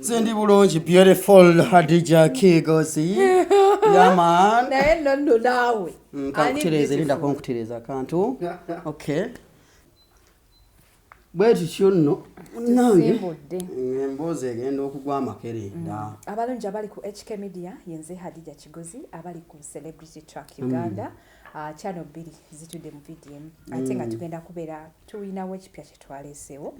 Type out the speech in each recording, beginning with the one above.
Cindy Bulonji, beautiful Haddijja Kigozi. Yeah, man. No, nawe. Kakutereza linda konkutereza kantu. Okay. Bwetu kyonno nange emboze egenda okugwa amakerenda. Abalungi abali ku HK Media yenze Haddijja Kigozi abali ku Celebrity Track Uganda. Channel 2 zitudde mu video ate nga tugenda kubeera tulinawo ekipya kye twaleesewo.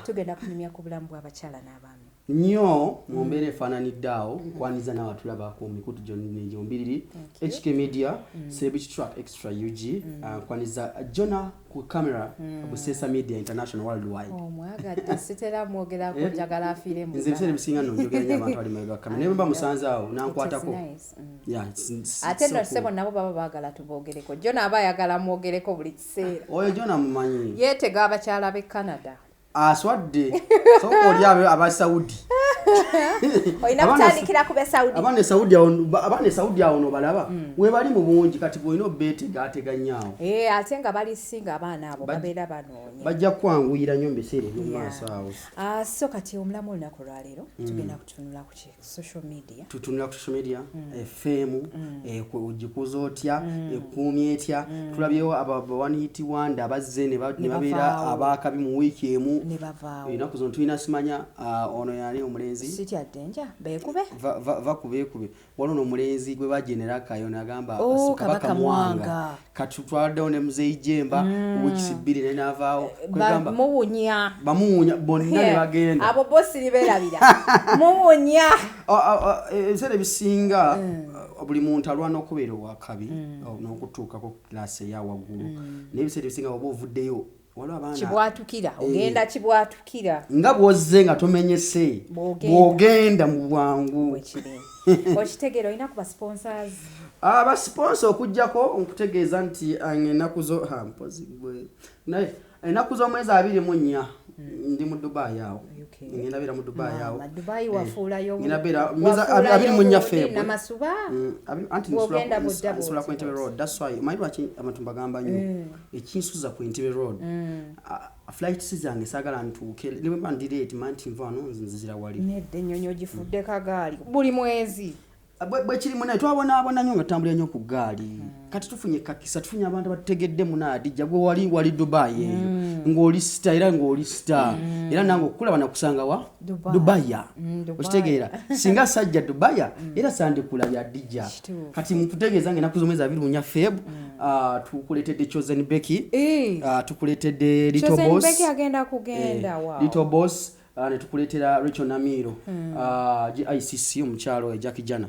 Tugenda kunyumya ku bulamu bw'abakyala n'abaami. Nyo mumbere efaananiddeawo nkwaniza n'abatulabako mikutu gyombiriri HK Media Celebrity Track Extra UG nkwaniza Jona ku camera Busesa Media International Worldwide. Mwagadde sitera mwogera ko njagala afiire mu. Nze bisere bisinga n'onjogera nnyo abantu bali mu kamera naye bamba musanzaawo nankwatako. Ate no sebo nabo baba baagala tubogereko. Jona aba ayagala mwogereko buli kiseera. Oyo Jona mumanyi. Yeetega abakyala b'e Canada. Aswadde so oli aba Saudi oyina kutandikira ku be Saudi abane Saudi awo no balaba we bali mu bungi kati boyino beetega ateganyaawo ate nga bali singa abaana abo babeera banoonya bajja kwanguyira nnyo mbeseere mu maaso awo so kati omulamu olunaku lwaleero tugenda kutunula ku social media FM ojikuza otya ekuumye etya tulabyewo one hit wonder abazze ne babeera abakabi mu wiiki emu inaku zino tulina simanya ono yali omulenzi sitya denja beekube vakube waliwo omulenzi gwe bajenera kayo nagamba kabaka mwanga kati twaddewo ne muzeeyi Jemba wiiki bbiri ne naavaawo kwegamba bamuwunya bonna ne bagenda abo bosi libeerabira muwunya ebiseera ebisinga buli muntu alwana okubeera owakabi n'okutuukako kilaasi eyawaggulu naye ebiseera ebisinga oba ovuddeyo kibwatukira ogenda kibwatukira nga bwozze nga tomenyese bwogenda mu bwangu okitegeera olina kuba sponsors aba sponsor okujjako nkutegeeza nti ennaku zo naye ennaku z'omwezi 24 ndi mu Dubai awo ngenda beera mu Dubai awo Dubai wafuulayo ngenda beera 24 February namasuba anti nsula ku Entebbe Road that's why mind lwaki abantu bagamba nnyo ekinsuza ku Entebbe Road flight zange saagala ntuuke ne bwe ndirate manti nva wano nzizira wali nedde ennyonyi ogifudde kagaali buli mwezi bwe kiri munaye twabonaabona nnyo nga tutambulira nnyo ku gaali kati tufunye kakisa tufunye abantu abatutegedde mu Haddijja gwe wali Dubai eyo ng'oli star era ng'oli star era nange okukulaba nakusanga wa Dubai okitegeera singa sajja Dubai era sandikulabya Haddijja kati mukutegeeza nga ennaku z'omwezi 24 Feb tukuleetedde Chosen Becky tukuleetedde Little Boss ne tukuleetera Rachel Namiro GICC omukyalo Jackie Jana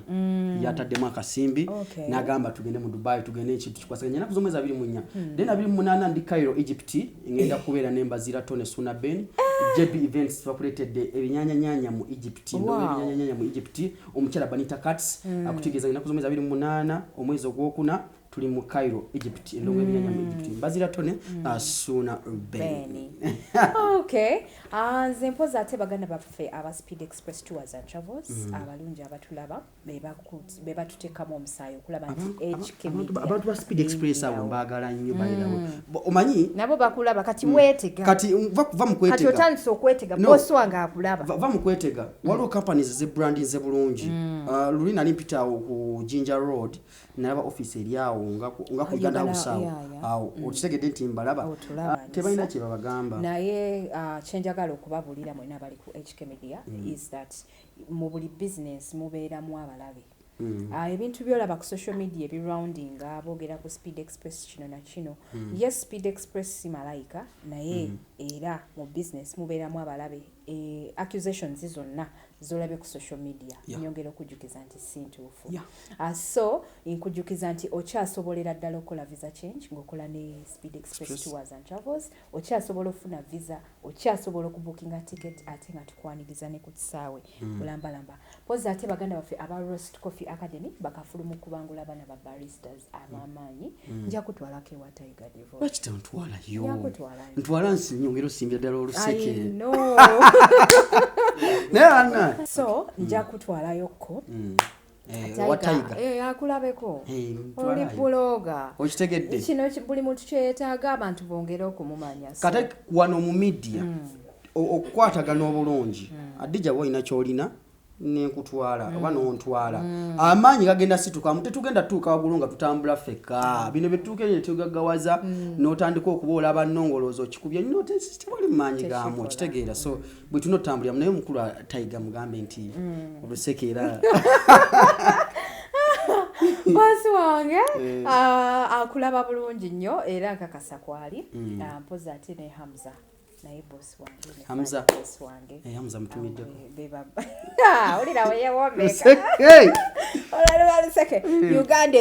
yataddemu akasimbi n'agamba tugende mu Dubai tugende ekintu kikwasaganya ennaku z'omwezi 24 then 28 ndi Cairo Egypt ngenda kubeera n'embazira Tone Suna Ben JB Events bakuleetedde ebinyanyanyanya mu Egypt ebinyanyanyanya mu Egypt omukyala Banita Cats akutegeeza ennaku z'omwezi 28 omwezi ogwokuna tuli mu Cairo Egypt endongo ebinyanya mu Egypt mbazira Tone Suna Ben nze mpoza ate baganda baffe aba Speed Express Tours and Travels abalungi abatulaba be batuteekamu omusaayi okulaba nti HK Media abantu ba Speed Express abo mbaagala nnyo bayirawo omanyi nabo bakulaba kati weetega kati va mu kwetega kati otandise okwetega bosi wange akulaba va mu kwetega waliwo companies ze branding ze bulungi luli nali mpita ku Ginger Road nalaba office eri awo nga ku Uganda House awo okitegedde nti mbalaba tebalina kye babagamba naye kyenjagala okubabulira mwena abali ku HK Media is that mu buli business mubeeramu abalabe ebintu byolaba ku social media ebirounding aboogera ku Speed Express kino na kino yes Speed Express si malayika naye era mu business mubeeramu abalabe accusations zonna zolabe ku social media nyongera okujjukiza nti si ntuufu so nkujjukiza nti okyasobolera ddala okukola visa change ng'okola ne Speed Express Tours and Travels okyasobola okufuna visa okyasobola okubookinga ticket ate nga tukwaniriza ne ku kisaawe bulambalamba poza ate baganda baffe aba Roast Coffee Academy bakafulumu kubangula abaana ba baristas ab'amaanyi nja kutwalako ewa Tiger Divorce lwaki ntwalayo ntwala nsi nyongera osimbya ddala oluseke so nja kutwalayoko akulabeko oli buloga okitegedde kino buli muntu kyetaaga abantu bongere okumumanya kate wano mu media okukwatagana obulungi Haddijja bw'olina ky'olina nenkutwala oba n'ontwala amaanyi gagenda situka tetugenda tutuuka waggulu nga tutambula ffekka bino byetutuuka eri netugaggawaza n'otandika okuboola abannongolooza okikubye nnyo tewali mu maanyi gaamu okitegeera so bwe tulina otutambuliramu naye omukulu Tayiga mugambe nti oluseke era bosi wange akulaba bulungi nnyo era akakasa kwali mpozi ate ne Hamza naye bosi wange Hamza bosi wange Hamza mtumiddeko olira weyewomeka seke Uganda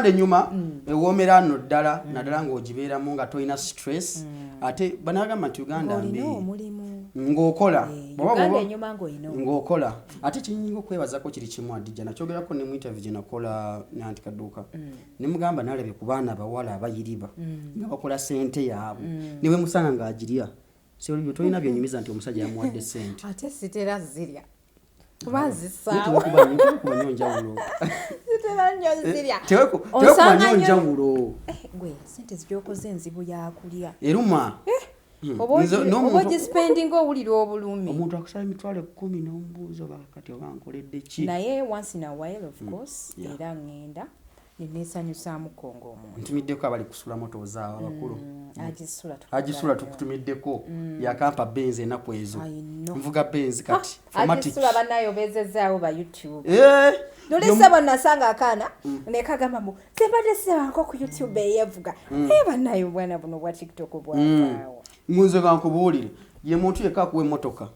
enyuma ewoomera nno ddala naddala ng'ogibeeramu nga tolina stress ate banagamba nti Uganda mbi ng'okola ng'okola ate kinyinga okwebazako kiri kimu Haddijja nakyogerako ne mu interview gye nakola nanti kadduuka ne mugamba nalabye ku baana abawala abayiriba nga bakola ssente yaabwe niwe musanga ng'agirya so tolina byonyumiza nti omusajja yamuwadde ssente ate sitera zirya kuba zisaawa tewekuba njawulo gwe ssente zigyokoze enzibu yakulya eruma oba ogispendinga owulira obulumi omuntu akusaba emitwalo 10 n'omubuuza oba kati oba nkoledde ki naye once in a while of course era ngenda neneesanyusaamu kongo omuntu ntumiddeko abali kusula moto zaawo abakulu agisula tukutumiddeko yakampa benzi ennaku ezo nvuga benzi kati agisula bannayo bezezaawo ba YouTube nolese bonnasanga akaana nekagamba mu tebadde sebanko ku YouTube eyevuga naye bannayo bwana buno bwa TikTok bwavaawo nze gankubuulire ye muntu yekka akuwa emmotoka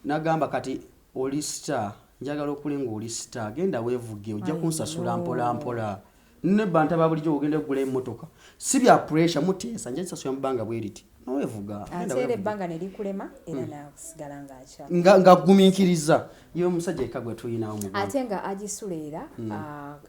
nagamba kati oli star njagala okulinga oli star genda weevuge ojja kunsasula mpola ne bantaba bulijjo ogenda kugula emmotoka si bya pressure muteesa nje sasula mbanga bweriti nowevuga ate ebbanga ne likulema era nakusigala ng'akya nga gumiikiriza ye omusajja yekka gwe tuyinawo mu ate nga agisulera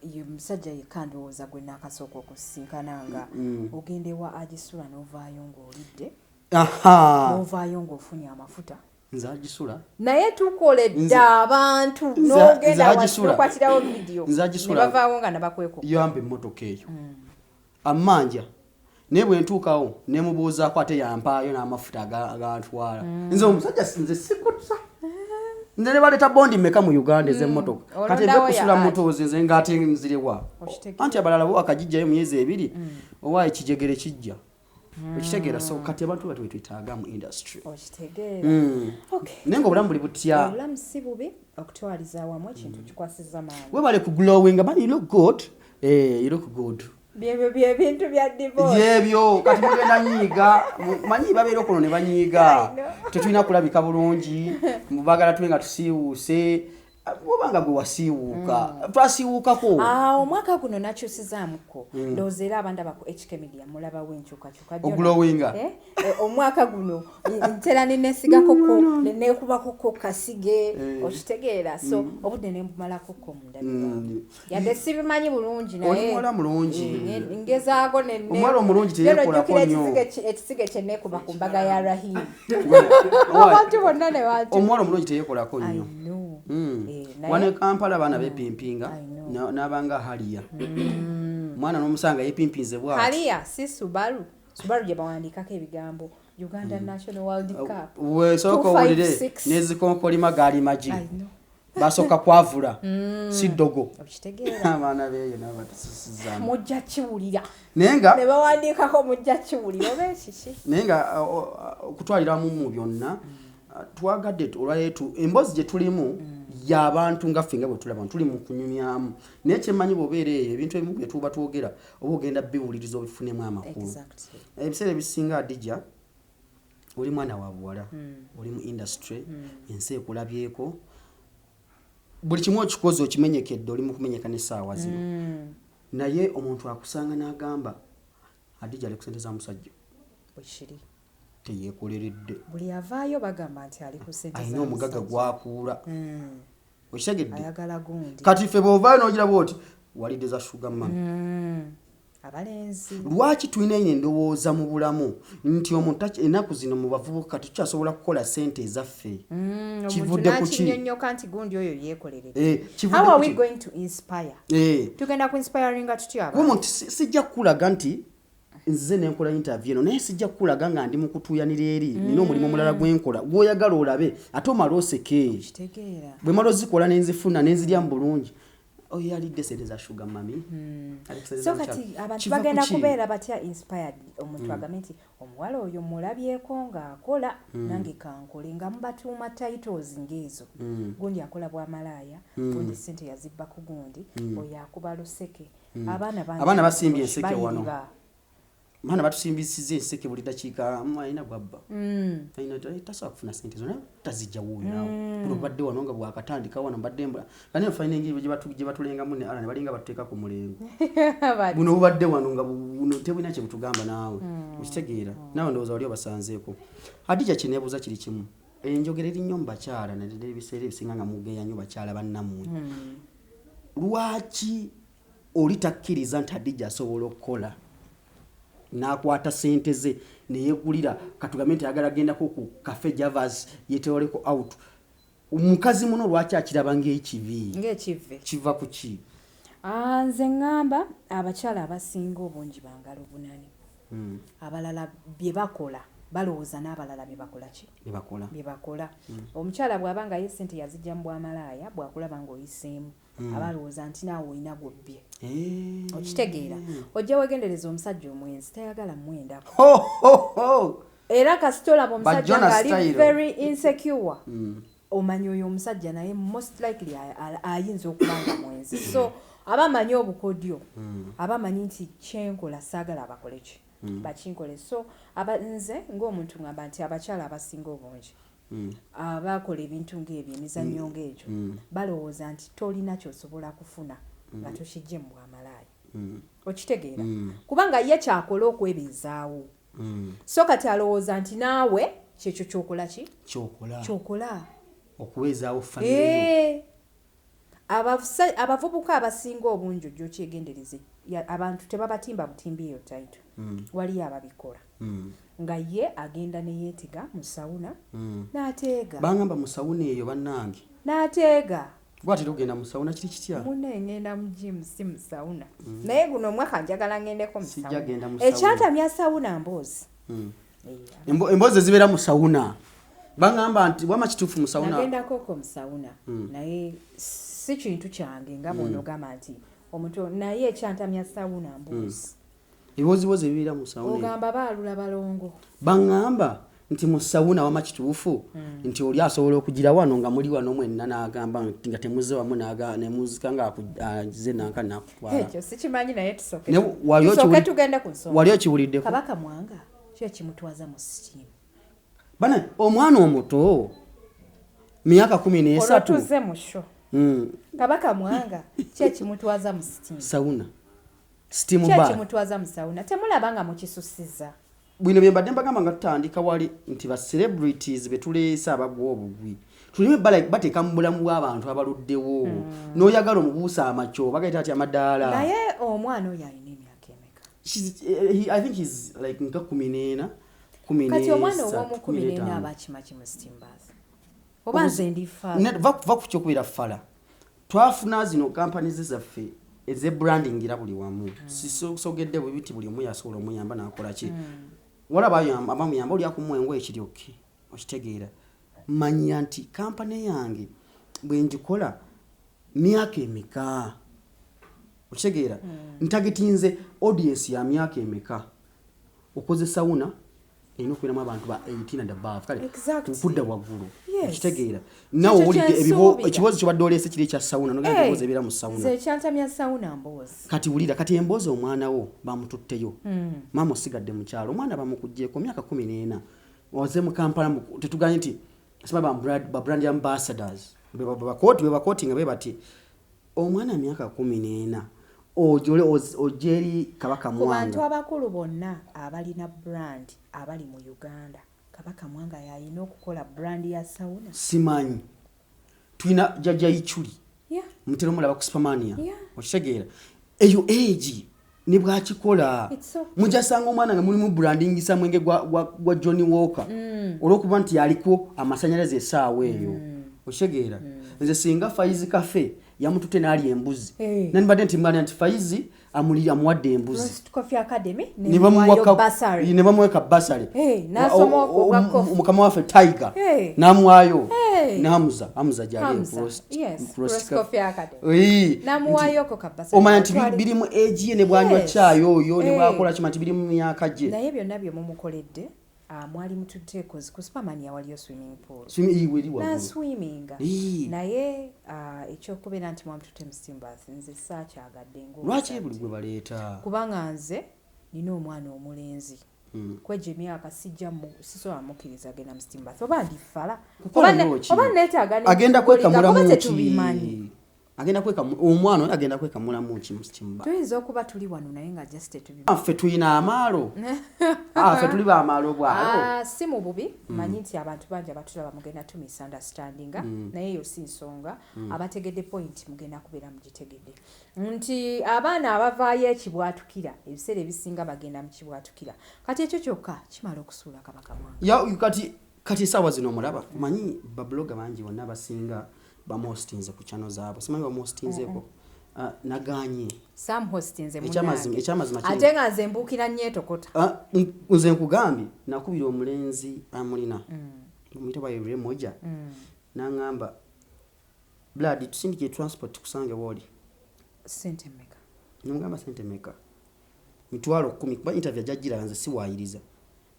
ye musajja yekka ndowooza gwe naakasooka okusinkana nga ogenda ewa agisula n'ovaayo ng'olidde n'ovaayo ng'ofunye amafuta nze agisula naye tukoledde abantu n'ogenda wakwatirawo vidiyo ne bavaawo nga nabakwekuba yampa emmotoka eyo amanja naye bwe ntuukawo ne mubuuzaako ate yampaayo n'amafuta agantwala nze omusajja nze sikutsa nze ne baleeta bondi mmeka mu Uganda ez'emmotoka kati eve kusula motoozi nze ng'ate nzirewa anti abalala bo akagijjayo myezi 2 owa ekijegere kijja okitegeera so kati abantu batu twetaaga mu industry okitegeera naye nga obulamu buli butya obulamu si bubi okutwaliza awamu ekintu kikwasiza maanyi webale ku glowing man you look good you look good byebyo byebintu bya divorce yebyo kati mugenda nyiiga manyi babeera okuno ne banyiiga tetulina kulabika bulungi mubagala tuli nga tusiiwuuse obanga gwe wasiiwuuka twasiiwuukako omwaka guno nakyusizaamuko ndowooza era abandaba ku HK Media mulaba w'enkyukakyuka oglowinga omwaka guno ntera nenesigakoko nenekubakoko kasige okitegeera so obudde nembumalakoko mundabira yadde sibimanyi bulungi naye omuwala mulungi ngezaako omuwala omulungi teyekolako nnyo ekisige kyenekuba ku mbaga ya Rahim abantu bonna ne bati omuwala omulungi teyekolako nnyo wane Kampala abaana bepimpinga n'abanga Haliya mwana n'omusanga yepimpinze bwati Haliya si Subaru gye bawandiikako ebigambo Uganda National World Cup weesooka owulire n'ezikonkolima gaali magi basooka kwavula si ddogo abaana beeyo n'abatusisizaamu mujja kiwulira naye nga ne bawandiikako mujja kiwulira oba ekiki naye nga okutwaliramu mu byonna twagadde olwaleetu emboozi gye tulimu y'abantu nga ffe nga bwe tulaba tuli mu kunyumyamu naye kyemmanyi bw'obeera eyo ebintu ebimu bye tuba twogera oba ogenda biwuliriza obifunemu amakulu ebiseera ebisinga Haddijja oli mwana wa buwala oli mu industry ensi ekulabyeko buli kimu okikoze okimenyekedde oli mu kumenyeka n'essaawa zino naye omuntu akusanga n'agamba Haddijja ali ku ssente za musajja bwekiri teyeekoleredde buli avaayo bagamba nti ali ku ssente alina omugaga gwakuula okitegedde ayagala gundi kati ffe bw'ovaayo n'ogiraba oti walidde za sugar mama abalenzi lwaki tulina eno endowooza mu bulamu nti omuntu ennaku zino mu bavubuka tukyasobola kukola ssente ezaffe kivudde ku kinyonnyoka nti gundi oyo yeekoleredde how are we going to inspire tugenda ku inspiringa tutya omuntu sijja kukulaga nti nze nenkola interview eno naye sijja kukulaga nga ndi mu kutuuyanira eri nina omulimu omulala gwenkola gw'oyagala olabe ate omala oseke bwe mala ozikola nenzifuna nenzirya mu bulungi oyo yalidde sente za sugar mami so kati abantu bagenda kubeera batya inspired omuntu agambe nti omuwala oyo mulabyeko ng'akola nange kankole nga mubatuuma titles ng'ezo gundi akola bwamalaaya gundi sente yazibba ku gundi oyo akuba luseke abaana basimbye enseke wano maana batusimbisiza enseke buli dakiika alina gwabba tasobola kufuna sente zona tazijja wuuyo nawe buno badde wano nga bwakatandika wano mbadde kane fayina engeri gye batulengamu ne ala ne balinga batuteeka ku mulengo buno bubadde wano nga tebulina kye butugamba naawe okitegeera naawe ndowooza wali obasanzeeko Haddijja kyeneebuuza kiri kimu enjogera eri nnyo mu bakyala naddala ebiseera ebisinga nga mugeya nnyo bakyala bannammwe lwaki oli takkiriza nti Haddijja asobola okukola n'akwata sente ze neyeegulira katugambe nti ayagala agendako ku cafe javas yeteoleko out omukazi muno lwaki akiraba ng'ekivi kiva ku ki nze ngamba abakyala abasinga obungi bangalo bunani abalala bye bakola balowooza n'abalala bye bakola omukyala bw'aba nga ye sente yazijja mu bwamalaaya bw'akulaba ng'oyiseemu abalowooza nti naawe olina gwobbye okitegeera ojja wegendereza omusajja omwenzi tayagala mwendako era kasita olaba omusajja ng'ali very insecure omanyi oyo omusajja naye most likely ayinza okubanga mwenzi so abamanyi obukodyo abamanyi nti kyenkola saagala abakole ki bakinkole so nze ng'omuntu ngamba nti abakyala abasinga obungi abakola ebintu ng'ebyo emizannyo ng'egyo balowooza nti tolina kyosobola kufuna nga tokijje mu bwamalaaya okitegeera kubanga ye kyakola okwebeezaawo so kati alowooza nti naawe kyekyo kyokola ki kyokola okuweezaawo famire abavubuka abasinga obungi ojja okyegendereze abantu tebabatimba butimbi eyo taito waliyo ababikola nga ye agenda neyeetega mu sawuna n'ateega bangamba mu sawuna eyo bannange n'ateega gwatera ogenda mu sawuna kiri kitya mune ngenda mu gym si mu sawuna naye guno omwaka njagala ngendeko mu sawuna ekyatamya sawuna mboozi emboozi zibeera mu sawuna bangamba nti wama kituufu mu sawuna nagendakoko mu sawuna naye si kintu kyange nga bw'onogamba nti omuntu naye ekyantamya sawuna mboozi ebiwoziwozi ebibeera mu sawuna ogamba baalula balongo bangamba nti mu sawuna wama kituufu nti oli asobola okugira wano nga muli wano mwenna n'agamba nga temuze wamu nemuzika nga agize nanka nakutwala ekyo sikimanyi naye tusooke tugende ku nsonga wali okiwuliddeko Kabaka Mwanga kyo kimutwaza mu sitiimu bana omwana omuto myaka 13 olwotuze mu sho Kabaka Mwanga kyo kimutwaza mu sitiimu sawuna sitiimu ba kimutwaza mu sawuna temulaba nga mukisusiza bwino bye mbadde mbagamba nga tutandika wali nti ba celebrities betuleesa abagwa obugwi tulime bateeka mu bulamu bw'abantu abaluddewo n'oyagala omubuusa amakyo bagaita ati amadaala naye omwana oyo alina emyaka emeka I think he's like nka 14 kati omwana ow'omu 14 aba akimaki mu sitimbaazi oba nze ndi fala va ku kyokubira fala twafuna zino companies zaffe ezebranding era buli wamu sisogedde bwe biti buli omu yasobola omuyamba n'akola ki wala abamuyamba oli akumwengo ekiryoke okitegeera manya nti kampani yange bwe njikola myaka emeka okitegeera ntagitinze audience ya myaka emeka okoze sawuna erina okubeeramu abantu ba 18 and above kale tukudda waggulu okitegeera nawe owulidde ekibozi kyobadde oleese kiri ekya sawuna nogenda ebibozi ebiera mu sawuna ekyantamya sawuna mboozi kati wulira kati emboozi omwana wo bamututteyo maama osigadde mu kyalo omwana bamukuggyeko myaka 14 oze mu Kampala tetuganye nti sima ba brand ambassadors bebakooti nga bebati omwana myaka 14 ojeri Kabaka Mwanga ku bantu abakulu bonna abalina brand abali mu Uganda Kabaka Mwanga yalina okukola brand ya sawuna simanyi tulina jajja ichuli mutero mulaba ku Supermania okitegeera eyo age ne bwakikola mujasanga omwana nga mulimu branding samwenge gwa Johnny Walker olwokuba nti yaliko amasanyalaze esaawa eyo okitegeera nze singa Faiz Cafe yamutute n'ali embuzi nanibadde nti mbali nti Faizi amulira muwadde embuzi Tukomye Academy ne bamuweka basari mukama waffe Tiger namwayo Hamza jali Tukomye Academy namwayo ko kabasari omanya nti biri mu age ne bwanywa chayo oyo ne bwakola kimanti biri mu myaka gye naye byonna byo mumukoledde mwali mututekozi ku Superman yawaliyo swimming pool na swimming naye ekyokubeera nti mwamutute mu steam bath nze saakyagadde lwaki buli gwe baleeta kubanga nze nina omwana omulenzi kweje emyaka sisobola mukkiriza agenda mu steam bath oba ndifala oba neetaaga agenda kwekamulamu ki agenda kweka omwana agenda kwekamulamu ki mu steam bath tuyinza okuba tuli wano naye nga just tetubi ffe tuyina amaalo ffe tuli ba amaalo bwalo si mu bubi manyi nti abantu bangi abatulaba mugenda tu misunderstanding naye yo si nsonga abategedde point mugenda kubeera mugitegedde nti abaana abavaayo ekibwatukira ebiseera ebisinga bagenda mu kibwatukira kati ekyo kyokka kimala okusuula kabaka mwange kati esaawa zino omulaba manyi babloga bangi bonna abasinga bamostinze ku channel zaabo simanyi bamostinzeko naganye sam hostinze ekyamazima ate nga nze mbuukira nnyetokota nze nkugambye nakubira omulenzi amulina omuyita bwa Yure Moja nangamba blood tusindike transport kusange woli sente meka nangamba sente meka mitwalo 10 kuba interview jajira nze siwaayiriza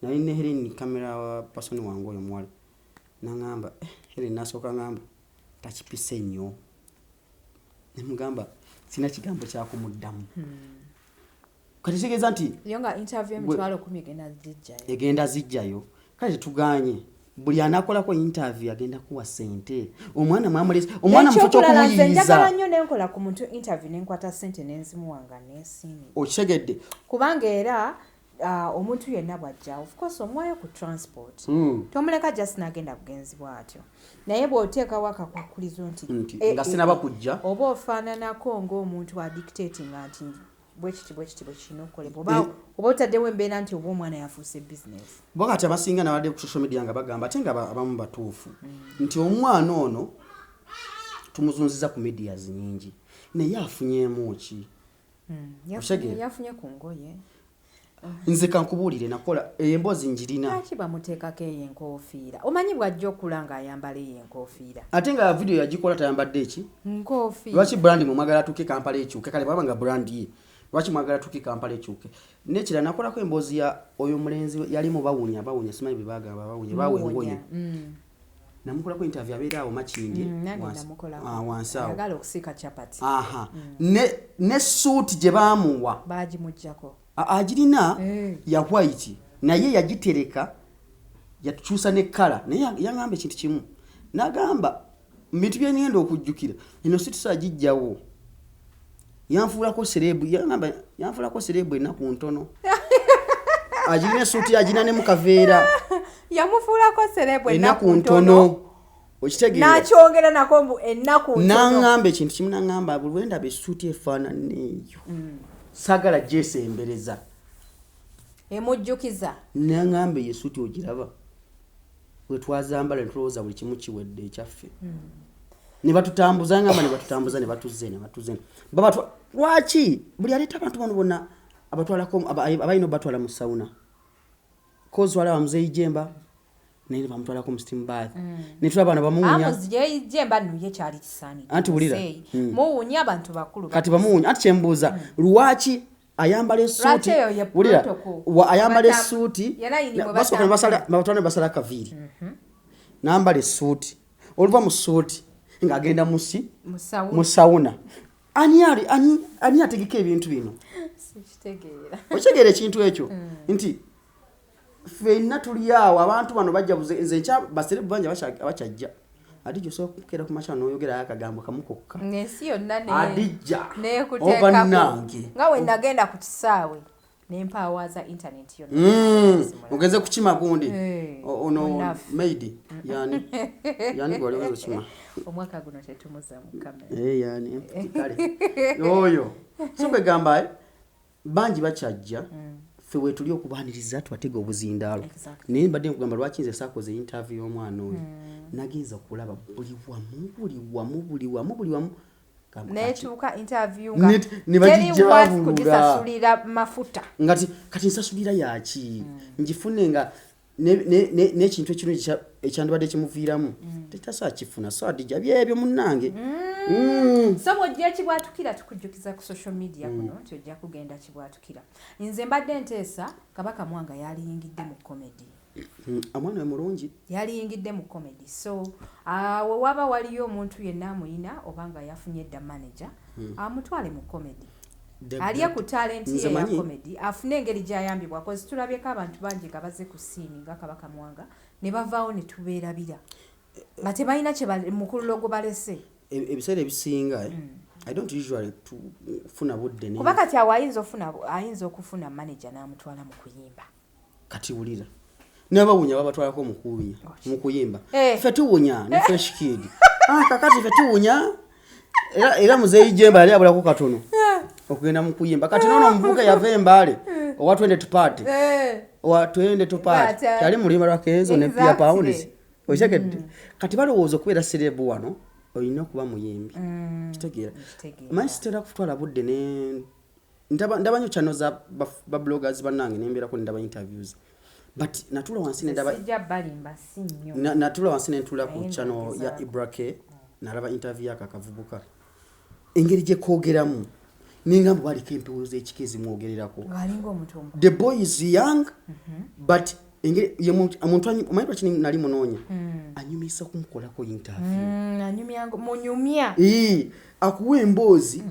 naye ne Helen camera person wangu oyo mwali nangamba Helen nasoka ngamba takipise nnyo nemugamba sina kigambo kyakumuddamu kati kitegeeza nti yonga interview emitwalo 10 egenda zijjayo kale tuganye buli anakolako interview agenda kuwa sente omwana mufucho kumuyiiza njagala nnyo nenkola ku muntu interview nenkwata sente nenzimuwanga nesini okitegeedde kubanga era omuntu yenna bwajja of course omwayo ku transport tomuleka just nagenda bugenzi bwatyo naye bw'oteekawo akakwakulizo nti nga sinaba kujja oba ofaananako ng'omuntu wa dictatinga nti bwekiti bwekino okolebwa oba otaddewo embeera nti oba omwana yafuuse business bo kati abasinga nabadde ku social media nga bagamba ate nga abamu batuufu nti omwana ono tumuzunziza ku medias nyingi naye afunyeemu ki yafunye ku ngoye nze kankubuulire nakola emboozi njirina lwaki bamuteekako eyo enkofiira omanyi bw'ajja okula ng'ayambala eyo enkofiira ate nga video yagikola tayambadde eki nkofiira lwaki brand mwagala tuke Kampala ekyuke kale baba nga brand ye lwaki mwagala tuke Kampala ekyuke nekira nakolako emboozi ya oyo mulenzi yali mu bawunya simanyi bibagamba bawunya namukolako interview abeera awo Makindye wansi awo agala okusika chapati ne suit gye baamuwa baagimuggyako agirina ya white naye yagitereka yatukyusa ne kala naye yangamba ekintu kimu nagamba bintu byenigenda okujjukira eno situsa agijjawo yanfuulako serebu ennaku ntono agirina esuuti agirina ne mukaveera yamufuulako serebu ennaku ntono okitegeera nakyongera nako ennaku ntono nangamba ekintu kimu nangamba buli wendaba esuuti efaanana eyo sagala jesembereza emujjukiza nangamba yesuti ogiraba wetwazambala ntulowooza buli kimu kiwedde ekyaffe ne batutambuza ngamba ne batuze lwaki buli aleeta abantu bano bonna abalina batwala mu sauna kozi walaba muzeeyi jemba naye bamutwalako mu steam bath ne tulaba bano bamuwunya jemba nuye kyali kisaanidde anti bulira muwunya abantu bakulu kati bamuwunya anti kyembuuza lwaki ayambala essuuti bulira ayambala essuuti basooka basala kaviiri n'ambala essuuti oluva mu ssuuti ng'agenda mu sawuna ani ategeka ebintu bino okitegeera ekintu ekyo nti ffenna tuli awo abantu bano bajja nze baserebu bangi abakyajja Haddijja osobola kukeera ku makya n'oyogerayo akagambo kamu kokka n'ensi yonna Haddijja neekuteekako nga we nagenda ku kisaawe n'empaawaza intaneti yonna ogeze kukima gundi ono maidi yani gwali okukima omwaka guno tetumuza mu kamera yani kale oyo so kwegamba bangi bakyajja ffe wetuli okubaaniriza twatega obuzindaalo naye mbadde nkugamba lwaki nze saakoze interview y'omwana oyo nagenza okulaba buli wamu netuuka interview nga teri kugisasulira mafuta ngati kati nsasulira yaki njifune nga n'ekintu ekino ekyandibadde kimuviiramu tetasa kifuna so Haddijja byebyo munnange so bw'ojja kibwatukira tukujjukiza ku social media kuno nti ojja kugenda kibwatukira nze mbadde nteesa Kabaka Mwanga yaliyingidde mu comedy amwana mulungi yaliyingidde mu comedy so we waba waliyo omuntu yenna amuyina obanga yafunye edda manager amutwale mu comedy aliye ku talent ye ya comedy afune engeri gyayambibwa kozi tulabyeko abantu bangi nga baze ku scene nga Kabaka Mwanga ne bavaawo ne tubeerabira nga tebalina kye mukulu gwe balese ebiseera ebisinga I don't usually tufuna budde kuba kati awo ayinza okufuna manager n'amutwala mu kuyimba kati wulira n'abawunya babatwalako mu kuyimba ffe tuwunya ne fresh kid kakati ffe tuwunya era muzeeyi Jemba yali abulako katono okugenda mu kuyimba kati nono omuvubuka yava Embale owa twende tupate yali mulimba lwa Kenzo ne Pia Pounds okitegedde kati balowooza okubeera serebu wano olina okuba muyimbi kitegeera manyi sitera kutwala budde ne ndaba nnyo channel za bloggers bannange nembeerako ndaba interviews but natula wansi netula ku channel ya Ibrake nalaba interview yaka kavubuka engeri gye koogeramu ningambo baliko empewo z'ekikezi mwogererako the boy is young but engeri omuntu amanyi kini nali munoonya anyumisa kumukolako interview akuwa emboozi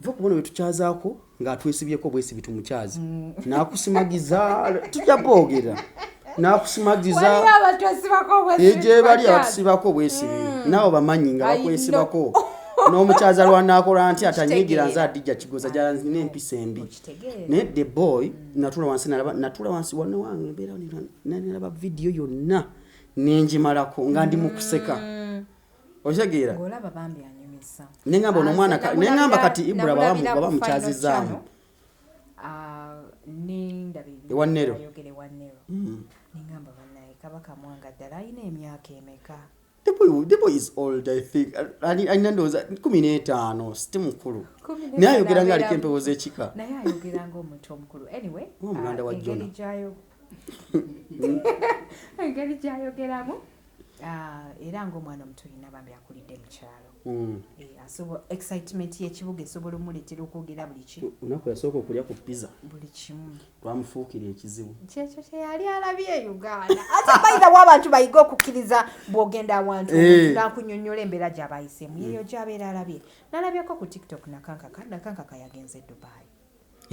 va kubona bwe tukyazaako ng'atwesibyeko bwesibi tumukyazi n'akusimagiza tujja boogera n'akusimagiza gye bali abatusibako bwesibi naawe bamanyi nga bakwesibako n'omukyazi alwanaakola nti atanyigira nze Haddijja Kigozi ajala n'empisa embi naye the boy natula wansi wanne wange embeera nalaba vidiyo yonna nengimalako nga ndi mu kuseka okitegeera nengamba ono omwana nengamba kati Ibura baba mukyazizaamu ewannero nengamba bannaye Kabaka Mwanga ddala alina emyaka emeka the boy is old I think alina ndowooza 15 siti mukulu naye ayogera nga aliko empewo z'ekika naye ayogera ng'omuntu omukulu anyway omuganda wa Jona engeri gyayogeramu era ng'omwana omutoyina bambi akulidde mu kyalo excitement y'ekibuga esobola omuleetera okwogera buli kimu lunaku yasooka okulya ku pizza buli kimu twamufuukira ekizibu kyekyo kyeyali alabye Uganda ate bayitawo abantu bayiga okukkiriza bw'ogenda awantu nakunyonnyola embeera gy'abayisemu yeyo gy'abeera alabye nalabyeko ku TikTok nakankaka yagenze Dubai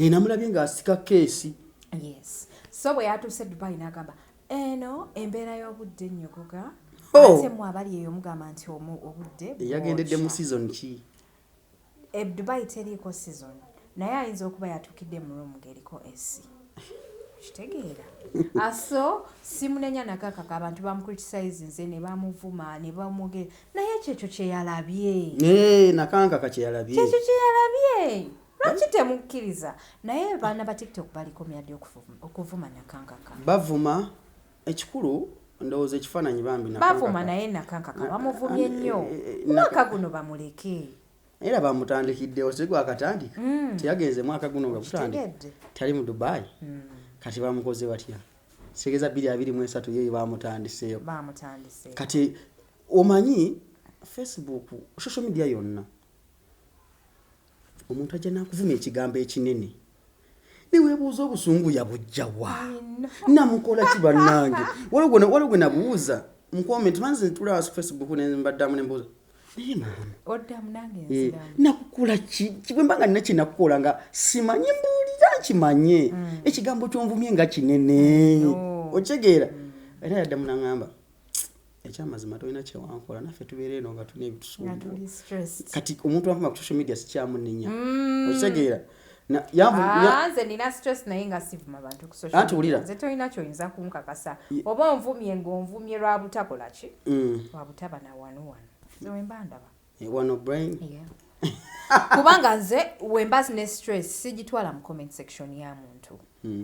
namulabye ng'asika keesi yes so bwe yatuuse Dubai n'agamba eno embeera y'obudde ennyogoga ate mu abali eyo mugamba nti obudde yagendedde mu season ki Dubai teriiko season naye ayinza okuba yatuukidde mu room ng'eriko AC kitegeera aso simunenya nakakaka abantu bamukriticize nze ne bamuvuma ne bamwogera naye kyekyo kyeyalabye nakankaka kyeyalabye lwaki temukkiriza naye baana ba TikTok baliko myadde okuvuma nakankaka bavuma ekikulu ndowooza ekifaananyi bambi bavuma naye nakankaka bamuvumye nnyo mwaka guno bamuleke era bamutandikiddewo sigwakatandika tiyagenze mwaka guno nga kutandika tali mu Dubai kati bamukoze batya segeza 2023 yeyo bamutandiseeyo kati omanyi Facebook social media yonna omuntu ajja nakuvuma ekigambo ekinene niweebuuza obusungu yabujjawa namukola ki bannange waliwo gwe nabuuza mu comment manzi ntula ku Facebook nembaddamu nembuuza naye maama oddamu nange nsiramu nakukola ki bwe mbanga nina kinakukola nga simanyi mbuulira nkimanye ekigambo kyonvumye nga kinene okitegeera era yaddamu naŋŋamba ekyamazima tolina kyewankola naffe tubeera eno nga tulina ebitusumbula kati omuntu afuma ku social media sikyamunenya okitegeera nze nina stress naye nga sivuma bantu ku social media nze tolina kyoyinza kunkakasa oba onvumye ng'onvumye lwa butakola ki lwa butaba na wano nze wemba ndaba wano brain kubanga nze wemba ne stress sigitwala mu comment section ya muntu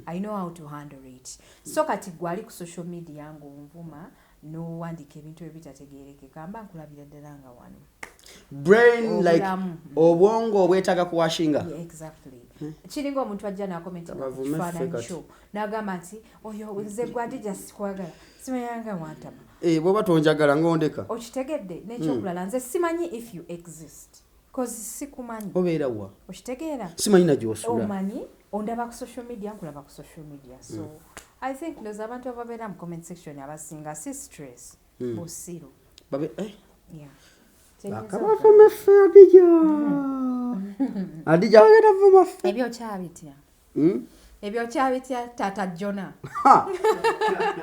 I know how to handle it so kati gwali ku social media ng'onvuma n'owandiika ebintu ebitategeerekeka mba nkulabira ddala nga wano brain like obwongo obwetaaga kuwashinga. Exactly. Kiringa omuntu ajja n'akomenti kifaananyi kyo n'agamba nti oyo nze gwe Haddijja sikwagala simanyanga wantama. Bw'oba tonjagala ng'ondeka. Okitegedde n'ekyokulala nze simanyi if you exist. Cause sikumanyi. Obeera wa? Okitegeera? Simanyi na gy'osula. Omanyi ondaba ku social media nkulaba ku social media. So I think those abantu ababeera mu comment section abasinga si stress. Busiru. Yeah. Bakaba vuma ffe Haddijja. Haddijja wagenda vuma ffe. Ebyo kyabitya. Ebyo kyabitya Tata Jona.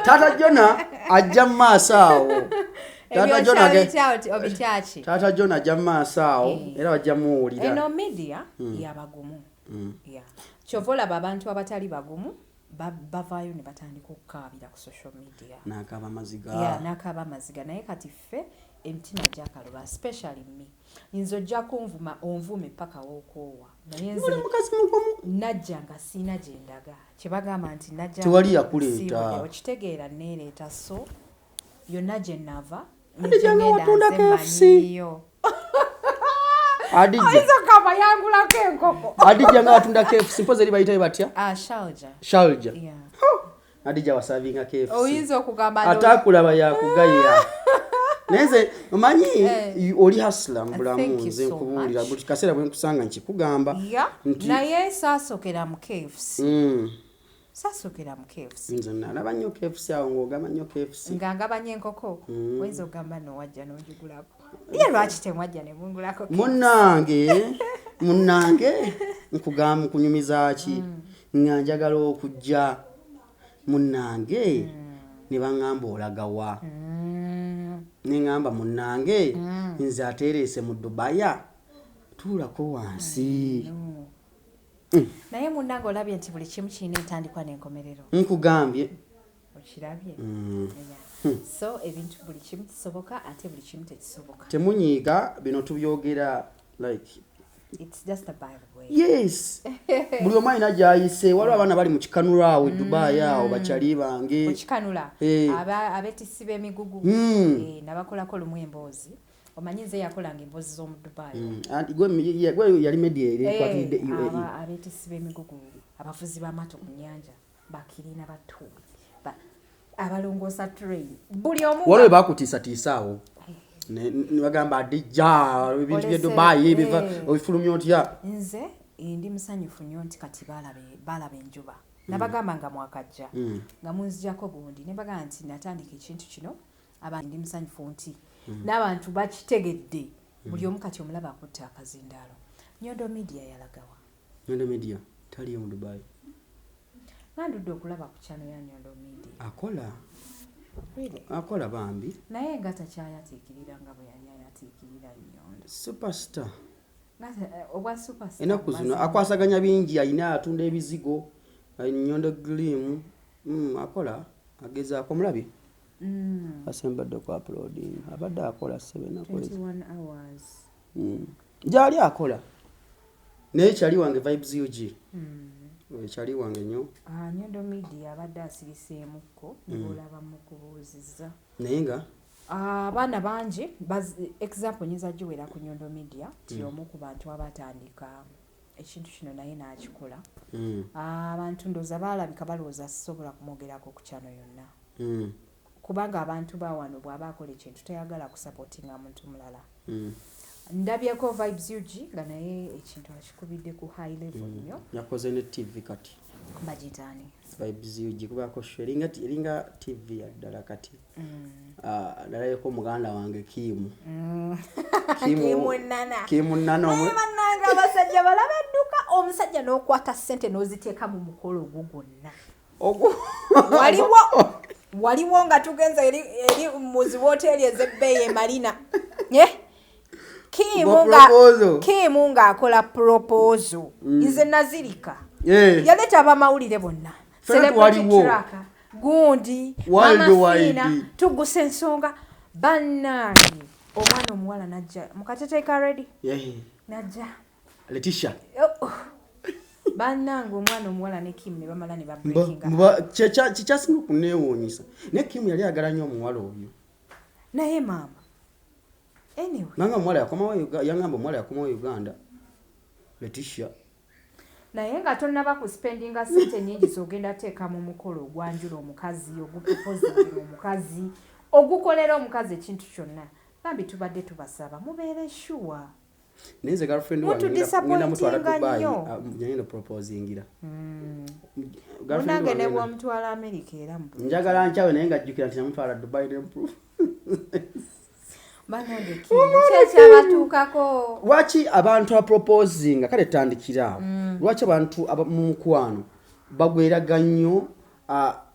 Tata Jona ajja mu maaso awo. Tata Jona ajja mu maaso awo era bajja muwulira. Eno media yabagumu. Yeah. Kyova olaba abantu abatali bagumu bavaayo ne batandika okukaabira ku social media. N'akaaba amaziga. Yeah, n'akaaba amaziga naye kati ffe emitima gyakaluba especially me. Nze ojja kunvuma onvume paka w'okoowa. Naye nze najja nga siina gye ndaga. Kye bagamba nti najja tewali yakuleeta. Okitegeera neereeta so yonna gye nava. Haddijja nga watunda KFC. Haddijja. Ayinza kaba yangulako enkoko. Haddijja nga watunda KFC. Mpozi eri bayitayo batya? Shalja. Yeah. Haddijja wasavinga KFC. Oyinza okugamba atakulaba yakugaya. Neze omanyi oli hasla mbulamu nze nkubuulira buli kaseera bwe nkusanga nkikugamba. Naye saasokera mu KFC. Saasokera mu KFC. Nze nalaba nnyo KFC awo ng'ogamba nnyo KFC. Nga ngabanye enkoko. Oyinza okugamba n'owajja n'ogigulako. Ye lwaki temwajja ne mungulako KFC? Munnange nkugamba nkunyumiza ki? Nga njagala okujja munnange ne baŋŋamba olagawa. Nengamba munnange nze atereese mu Dubaya tuulako wansi. Naye munnange olabye nti buli kimu kirina entandikwa n'enkomerero. Nkugambye. Okirabye? So ebintu buli kimu kisoboka ate buli kimu tekisoboka. Temunyiiga bino tubyogera like it's just a by the way. Yes. Buli omu alina gy'ayise waliwo abaana bali mu kikanula awo Dubai awo bakyali bange. Mu kikanula abeetisi b'emigugu nabakolako lumu emboozi. Omanyi nze yakolanga emboozi z'omu Dubai. Gwe yali media eri ekwatidde UAE. Abeetisi b'emigugu abavuzi b'amaato ku nnyanja bakirina batuuli abalongoosa train buli omu waliwo bakutiisatiisa awo. Ne bagamba Haddijja ebintu bya Dubai biva obifulumya otya. Nze ndi musanyufu nnyo nti kati balaba enjuba. Nabagamba nga mwakajja nga munzijako gundi ne bagamba nti natandika ekintu kino abandi ndi musanyufu nti n'abantu bakitegedde buli omu kati omulaba akutta akazindaalo. Nyondo media yalagawa. Nyondo media taliyo mu Dubai. Nandudde okulaba ku channel ya Nyondo media. Akola. Really? Akola bambi. Naye nga takyayatiikirira nga bwe yali ayatiikirira Nyondo. Superstar. Obwa superstar. Ennaku zino akwasaganya bingi ayina atunda ebizigo. Nyondo Glim. Akola agezaako mulabye. Asembadde ku uploading. Abadde akola 21 hours. Gyali akola. Naye kyali wange vibes UG. Kyali wange nnyo. Nyondo media abadde asiriseemukko ng'olaba mu kubuuzizza. Naye nga abaana bangi example nyinza giwera ku Nyondo media ti omu ku bantu abatandika ekintu kino naye n'akikola. Abantu ndooza baalabika balowooza sisobola kumwogerako ku kyano yonna. Kubanga abantu bawano bw'aba akola ekintu tayagala kusupportinga muntu mulala. Ndabyeko vibes UG nga naye ekintu akikubidde ku high level nnyo. Yakoze ne TV kati. Bagitaani. Vibes UG kubako eringa TV ya ddala kati. Nalayeko muganda wange Kimu. Kimu nana omwe. Bannange abasajja balaba edduka omusajja n'okwata ssente n'oziteeka mu mukolo ogwo gwonna. Waliwo nga tugenza eri muzi wooteeri ez'ebbeeyi e Marina. Kimu ng'akola proposal. Nze nazirika. Yaleeta abamawulire bonna. Celebrity tracker. Gundi. Mama tuguse ensonga. Bannange. Omwana omuwala najja. Mukateteeka ready? Najja. Letitia. Bannange omwana omuwala ne Kim ne bamala ne babreakinga. Kikyasinga okuneewuunyisa. Ne Kim yali agala nnyo omuwala oyo. Naye maama. Anyway. Nanga omuwala yakomawo yangamba omuwala yakomawo Uganda. Letitia. Naye nga tonnaba ku spendinga ssente nnyingi z'ogenda teeka mu mukolo ogwanjula omukazi oguproposingira omukazi ogukolera omukazi ekintu kyonna. Bambi tubadde tubasaba mubeere sure. Neze girlfriend wange ngenda mutwala Dubai ngenda proposingira. Munange ne bw'omutwala America era mu. Njagala nkyawe naye ngajjukira nti namutwala Dubai ne improve. Banange kyabatuukako. Lwaki abantu aproposinga kale tandikira awo. Lwaki abantu mu mukwano bagweraga nnyo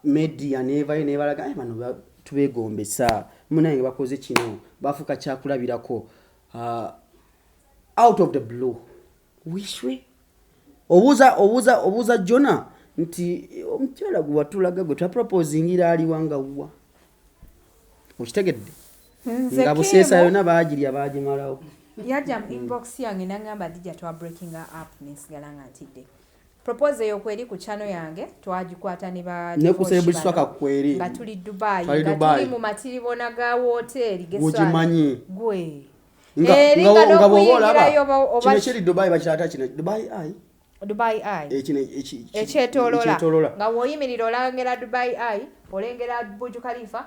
media nebalaga bano tubeegombesa munange bakoze kino bafuka kyakulabirako out of the blue. Wishwe obuuza Jona nti omukyala gwe watulaga gwe twaproposingira ali wanga wa. Okitegedde? Nga buseesa yonna baagirya baagimalawo. Yajja mu inbox yange n'angamba Haddijja twa breaking up nesigala nga ntidde. Propose eyo kweri ku channel yange twagikwata ne ba ne kusebulishwa ka kweri nga tuli Dubai nga tuli mu matiribona ga hotel geswa ujimanyi gwe nga bobola aba kino kiri Dubai bakirata kino Dubai Eye ekyetolola nga woyimirira olangera Dubai Eye olengera Burj Khalifa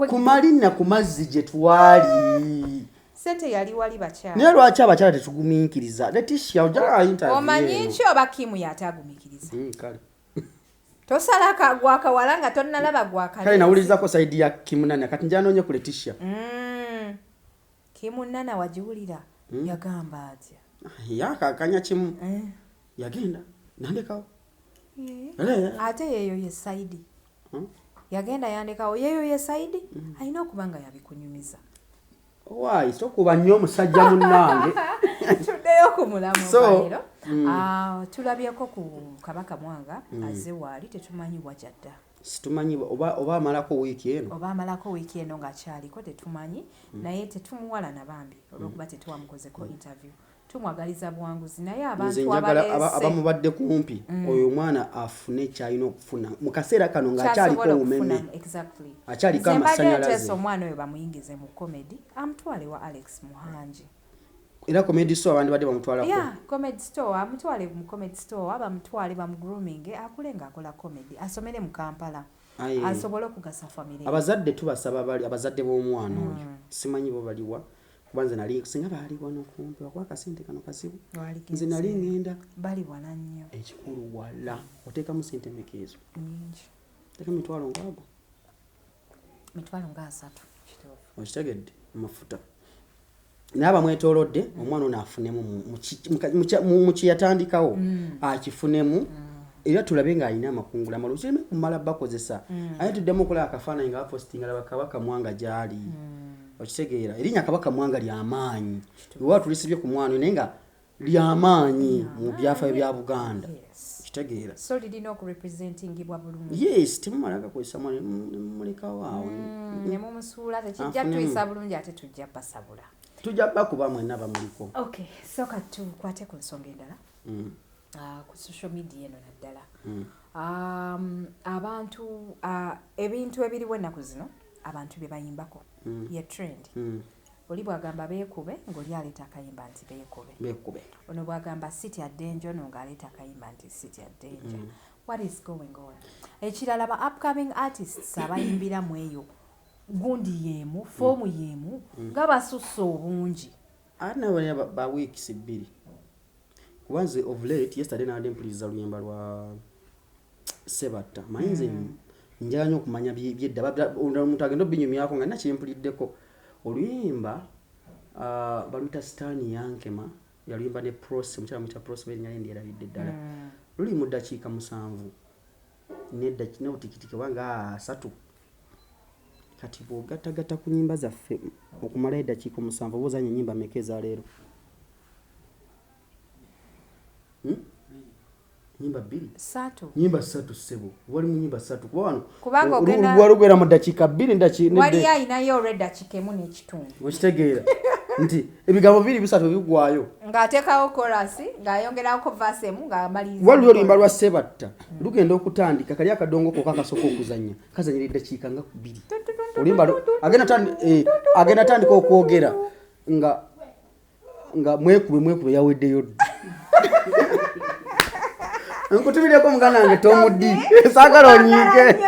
kumalinna ku mazzi gye twali sente yali wali bakyala naye lwaki abakyala tetugumiikiriza Letitia ojala interview omanyi nki oba Kim yatagumikiriza kale tosalaka gwakawala nga tonnalaba gwakale kale nawulirizako side ya Kim nana kati njanoonye ku Letitia Kim nana wajiwulira yagamba atya yakakanya kimu yagenda nandekawo ate yeyo ye side yagenda yandekawo yeyo ye side alina okuba nga yabikunyumiza why sokuba nnyo omusajja munnange tuddeyo ku mulamu leero tulabyeko ku Kabaka Mwanga azze waali tetumanyi wajadda situmanyi oba amalako wiiki eno ng'akyaliko tetumanyi naye tetumuwala na bambi olw'okuba tetuwamukozeko interview tumwagaliza buwanguzi naye abantu abamubadde kumpi oyo omwana afune kyalina okufuna mu kaseera kano ng'akyaliko omumeme akyaliko amasannyalaze omwana oyo bamuyingize mu comedy amutwale wa Alex Muhanji era comedy store abandi badde bamutwalako comedy store amutwale mu comedy store bamutwale grooming akule ng'akola comedy asomere mu Kampala asobole okugasa family abazadde tubasaba abazadde b'omwana oyo simanyi bo baliwa kubanza nali singa bali wano kumpi kwa kasente kano kasibu nze nali ngenda bali wana nnyo ekikulu wala oteka mu sente mekezo nyingi teka mitwalo ngago asatu kitofu okitegedde mafuta naba mwetolodde omwana ono afunemu mu kiyatandikawo akifunemu era tulabe nga alina amakungula amalungi kireme kumala bakozesa aye tuddemu okola akafaananyi nga bapostinga laba Kabaka Mwanga gyali okitegeera erinnya Kabaka Mwanga ly'amaanyi iwe tulisibye ku mwana naye nga ly'amaanyi mu byafaayo bya Buganda okitegeera so lirina okurepresentingibwa bulungi yes temumalaga kwesa mwana mulekawo awo ne mumusuula tekijja tuyisa bulungi ate tujja basabula tujja bakuba mwenna bamuliko okay so katukwate ku nsonga endala ku social media eno naddala abantu ebintu ebiriwo ennaku zino abantu bye bayimbako ye trend oli bwagamba beekube ng'oli aleeta akayimba nti beekube ono bwagamba city addenja ono ng'aleeta akayimba nti city addenja what is going on ekirala ba upcoming artists abayimbira mu eyo gundi yemu foomu yemu nga basusse obungi anawe ba weeks 2 kubanze of late yesterday nabadde mpuliriza luyimba lwa Sebatta mayinze njala nnyo okumanya byedda omuntu agenda obinyumyako nga nakyempuliddeko oluyimba baluyita Stani Yankema yaluyimba ne Pros omukyala muyita Pros berinnya lye ndyerabidde ddala luli mu ddakiika 7 n'obutikitiki wanga 3 kati bw'ogattagatta ku nnyimba zaffe okumala eddakiika 7 obuzanya ennyimba mmeka ezaleero nyimba 2 nyimba 3 sebo wali mu nyimba 3 kuba wano kubanga ogenda walugwera mu ddakiika 2 wali ayinayo already dakiika 1 n'ekitundu okitegeera nti ebigambo bibiri bisatu bigwayo ng'ateekawo chorus ng'ayongerako verse emu ng'amaliza waliwo oluyimba lwa Sebatta lugenda okutandika kali akadongo ko kakasooka okuzannya kazanyira eddakiika nga 2 oluyimba agenda tandika okwogera nga mwekube yaweddeyo nkutumireko muganda wange Tomudi saagala onyiike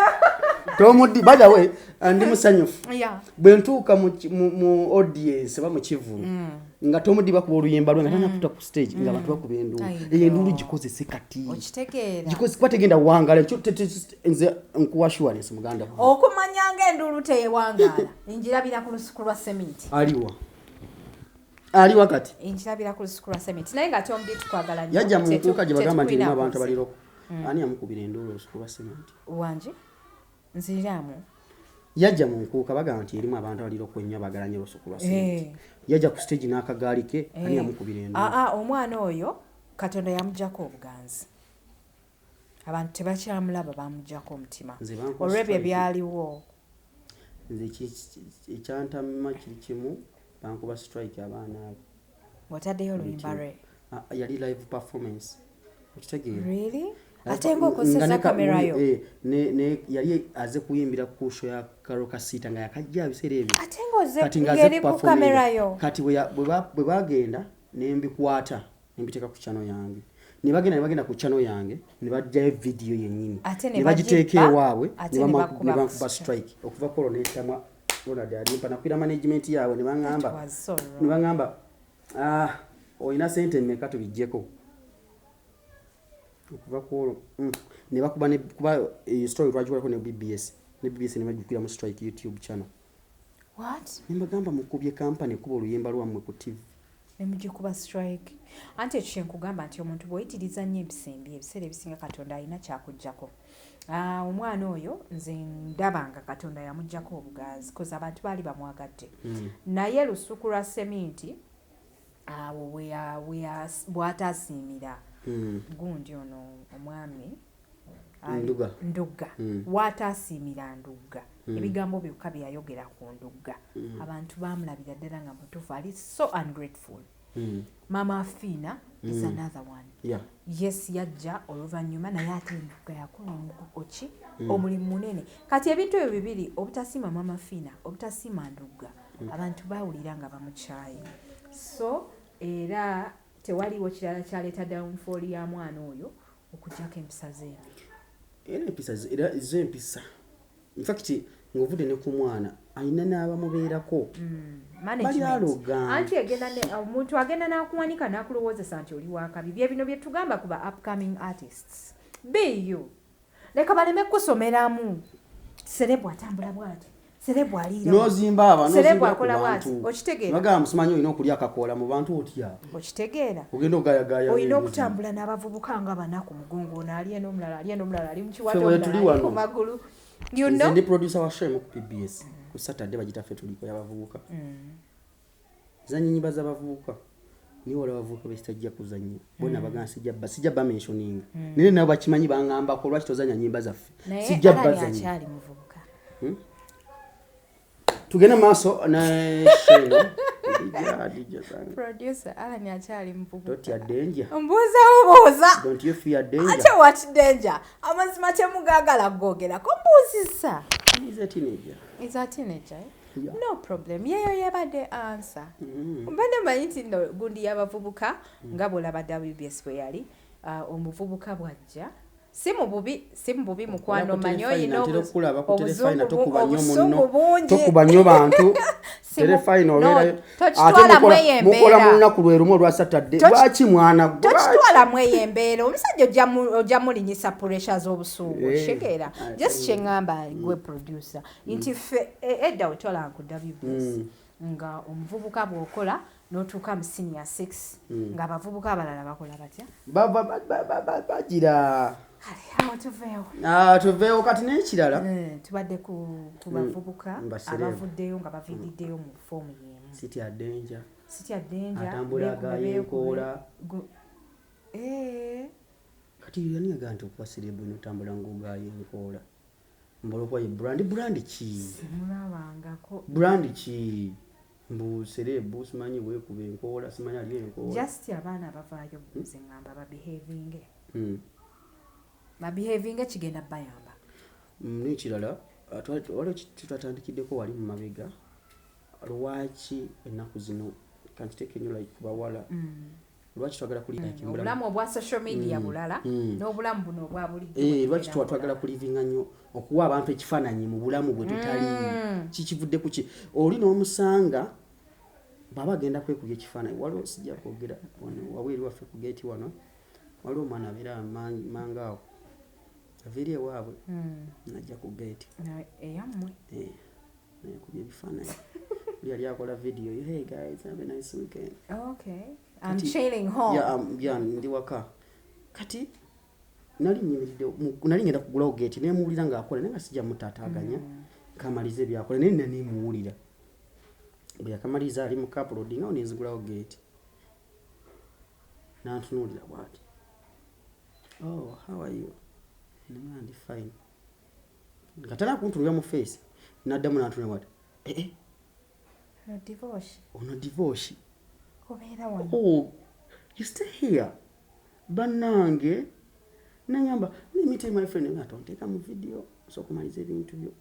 Tomudi bajawe ndi musanyufu bwe ntuuka mu audience ba mu kivulu nga Tomudi bakuba oluyimba lwe nga tanakuta ku stage nga abantu bakuba enduulu enduulu gikozese kati gikoze kwategenda wangala nze nkuwa assurance muganda okumanya ng'enduulu teyewangala njirabira ku lusuku lwa sementi aliwa kati njirabira ku lusuku lwa sementi naye nga Tomudi tukwagala nnyo yajja mu ntuuka gye bagamba nti erimu abantu abaliroko ani yamukubira enduulu olusuku lwa sementi wangi nziriramu yajja mu nkuuka bagamba nti erimu abantu abalira okwennya bagalanye olusuku lwa sementi yajja ku stage n'akagaali ke ani yamukubira enduulu omwana oyo Katonda yamuggyako obuganzi abantu tebakyamulaba bamuggyako omutima olw'ebyo byaliwo nze ekyantama kiri kimu bankuba strike abaana abo wataddeyo oluyimba lwe yali live performance okitegeera ate ng'okozesa kamera yo yali aze kuyimbira ku show ya Karo Kasita nga yakajja biseera ebyo ate ng'eri ku kamera yo kati bwe bagenda nembikwata nembiteeka ku channel yange ne bagenda ku channel yange ne bajjayo video yennyini ne bagiteeka ewaabwe ne bakuba strike okuva ku olwo Ronald alimpa nakwira management yaabwe ne bangamba oyina sente mmeka tubijjeko okuva ku olwo ne bakuba kuba story lwagikolako ne BBS ne bagikira mu strike YouTube channel ne mbagamba mukubye kampani kuba oluyimba lwammwe ku TV ne mugikuba strike anti ekyo kyenkugamba nti omuntu bw'oyitiriza nnyo ebiseera ebisinga Katonda alina kyakuggyako omwana oyo nze ndabanga Katonda yamuggyako obuganzi koza abantu baali bamwagadde naye lusuku lwa sementi awo bw'atasiimira gundi ono omwami Ndugga w'atasiimira Ndugga ebigambo byokka byayogera ku Ndugga abantu baamulabira ddala nga mutuufu ali so ungrateful Mama Afina is another one yes yajja oluvannyuma naye ate Ndugga yakola omugogoki omulimu munene kati ebintu ebyo bibiri obutasiima Mama Afina obutasiima Ndugga abantu baawulira nga bamukyaye so era tewaliwo kirala kyaleeta downfall ya mwana oyo okujjako empisa z'empisa in fact ng'ovudde ne ku mwana alina n'abamubeerako anti omuntu agenda n'akuwanika n'akulowoozesa nti oli wakabi bye bino bye tugamba ku ba upcoming artists beeyo leka baleme kusomeramu serebu atambula bw'ati serebu aliira n'ozimba serebu akola bw'ati okitegeera bagamba musimanyi olina okulya akakoola mu bantu otya okitegeera ogenda ogayagaya olina okutambula n'abavubuka nga bana ku mugongo ono ali n'omulala ali mu kiwato ali ku magulu ndi producer wa show ku PBS ku Saturday bagita ffe tuliko y'abavubuka zanyi nyimba z'abavubuka niwo wala abavubuka bekitajja kuzannya bonna bagana sijja ba mentioning nene nabo bakimanyi bangamba ko lwaki tozanya nyimba zaffe sijja bazannya naye muvubuka tugenda maaso na show producer Alan akyali muvubuka totya danger mbuuza don't you fear danger ate what danger amazima temugagala gogera ko mbuuzisa is a teenager no problem yeyo yabadde answer mbadde manyi nti gundi y'abavubuka nga bw'olaba WBS bwe yali omuvubuka bwajja si mu bubi mukwano manyi oyina obusungu bungi tokuba nnyo bantu telefayina obeerayo ate mukola mu lunaku lwe lumu olwa Saturday lwaki mwana tokitwalamu eyo embeera omusajja ojja pressure z'obusungu kitegeera just kyeŋŋamba gwe producer nti ffe edda wetwalanga ku WBS nga omuvubuka bw'okola n'otuuka mu senior 6 nga abavubuka abalala bakola batya bagira tuveewo kati n'ekirala tubadde ku bavubuka abavuddeyo nga baviididdeyo mu foomu y'emu sitya danger atambula agayenkoola kati yani yagaa nti okuba serebu notambula ng'ogayenkoola mbolokwa ye brand ki simulabangako brand ki mbu serebu simanyi wekube enkola simanyi ali enkola just abaana bavaayo buze ngamba babehavinge kigenda bayamba n'ekirala waliwo tutwatandikiddeko wali mu mabega lwaki ennaku zino kantiteeke nnyo like bawala lwaki twagala kulivinga obulamu obwa social media bulala n'obulamu buno obwa bulijjo lwaki twagala kulivinga nnyo okuwa abantu ekifaananyi mu bulamu bwe tutali kikivudde ku ki oli n'omusanga baba agenda kwekubya ekifaananyi waliwo sijja kwogera wabweri waffe ku geeti wano waliwo omwana abeera mangaawo aveeri ewaabwe najja ku geeti eyammwe nekubya ebifaananyi yali akola video hey guys have a nice weekend okay I'm chilling home yeah ndi waka kati nali ngenda kugulawo geeti nemuwulira ng'akola naye nga sijja mutaataaganya kamalize byakola naye nina nemuwulira bwe yakamaliza ali mu uploading awo nenzigulawo geeti nantunuulira bwati oh how are you nanga ndi fine katana kuntunulira mu face naddamu nantunulira bwati ono divorce obeera wano oh you stay here Banange nanyamba let me tell my friend ngatonteeka mu video so kumaliza ebintu byo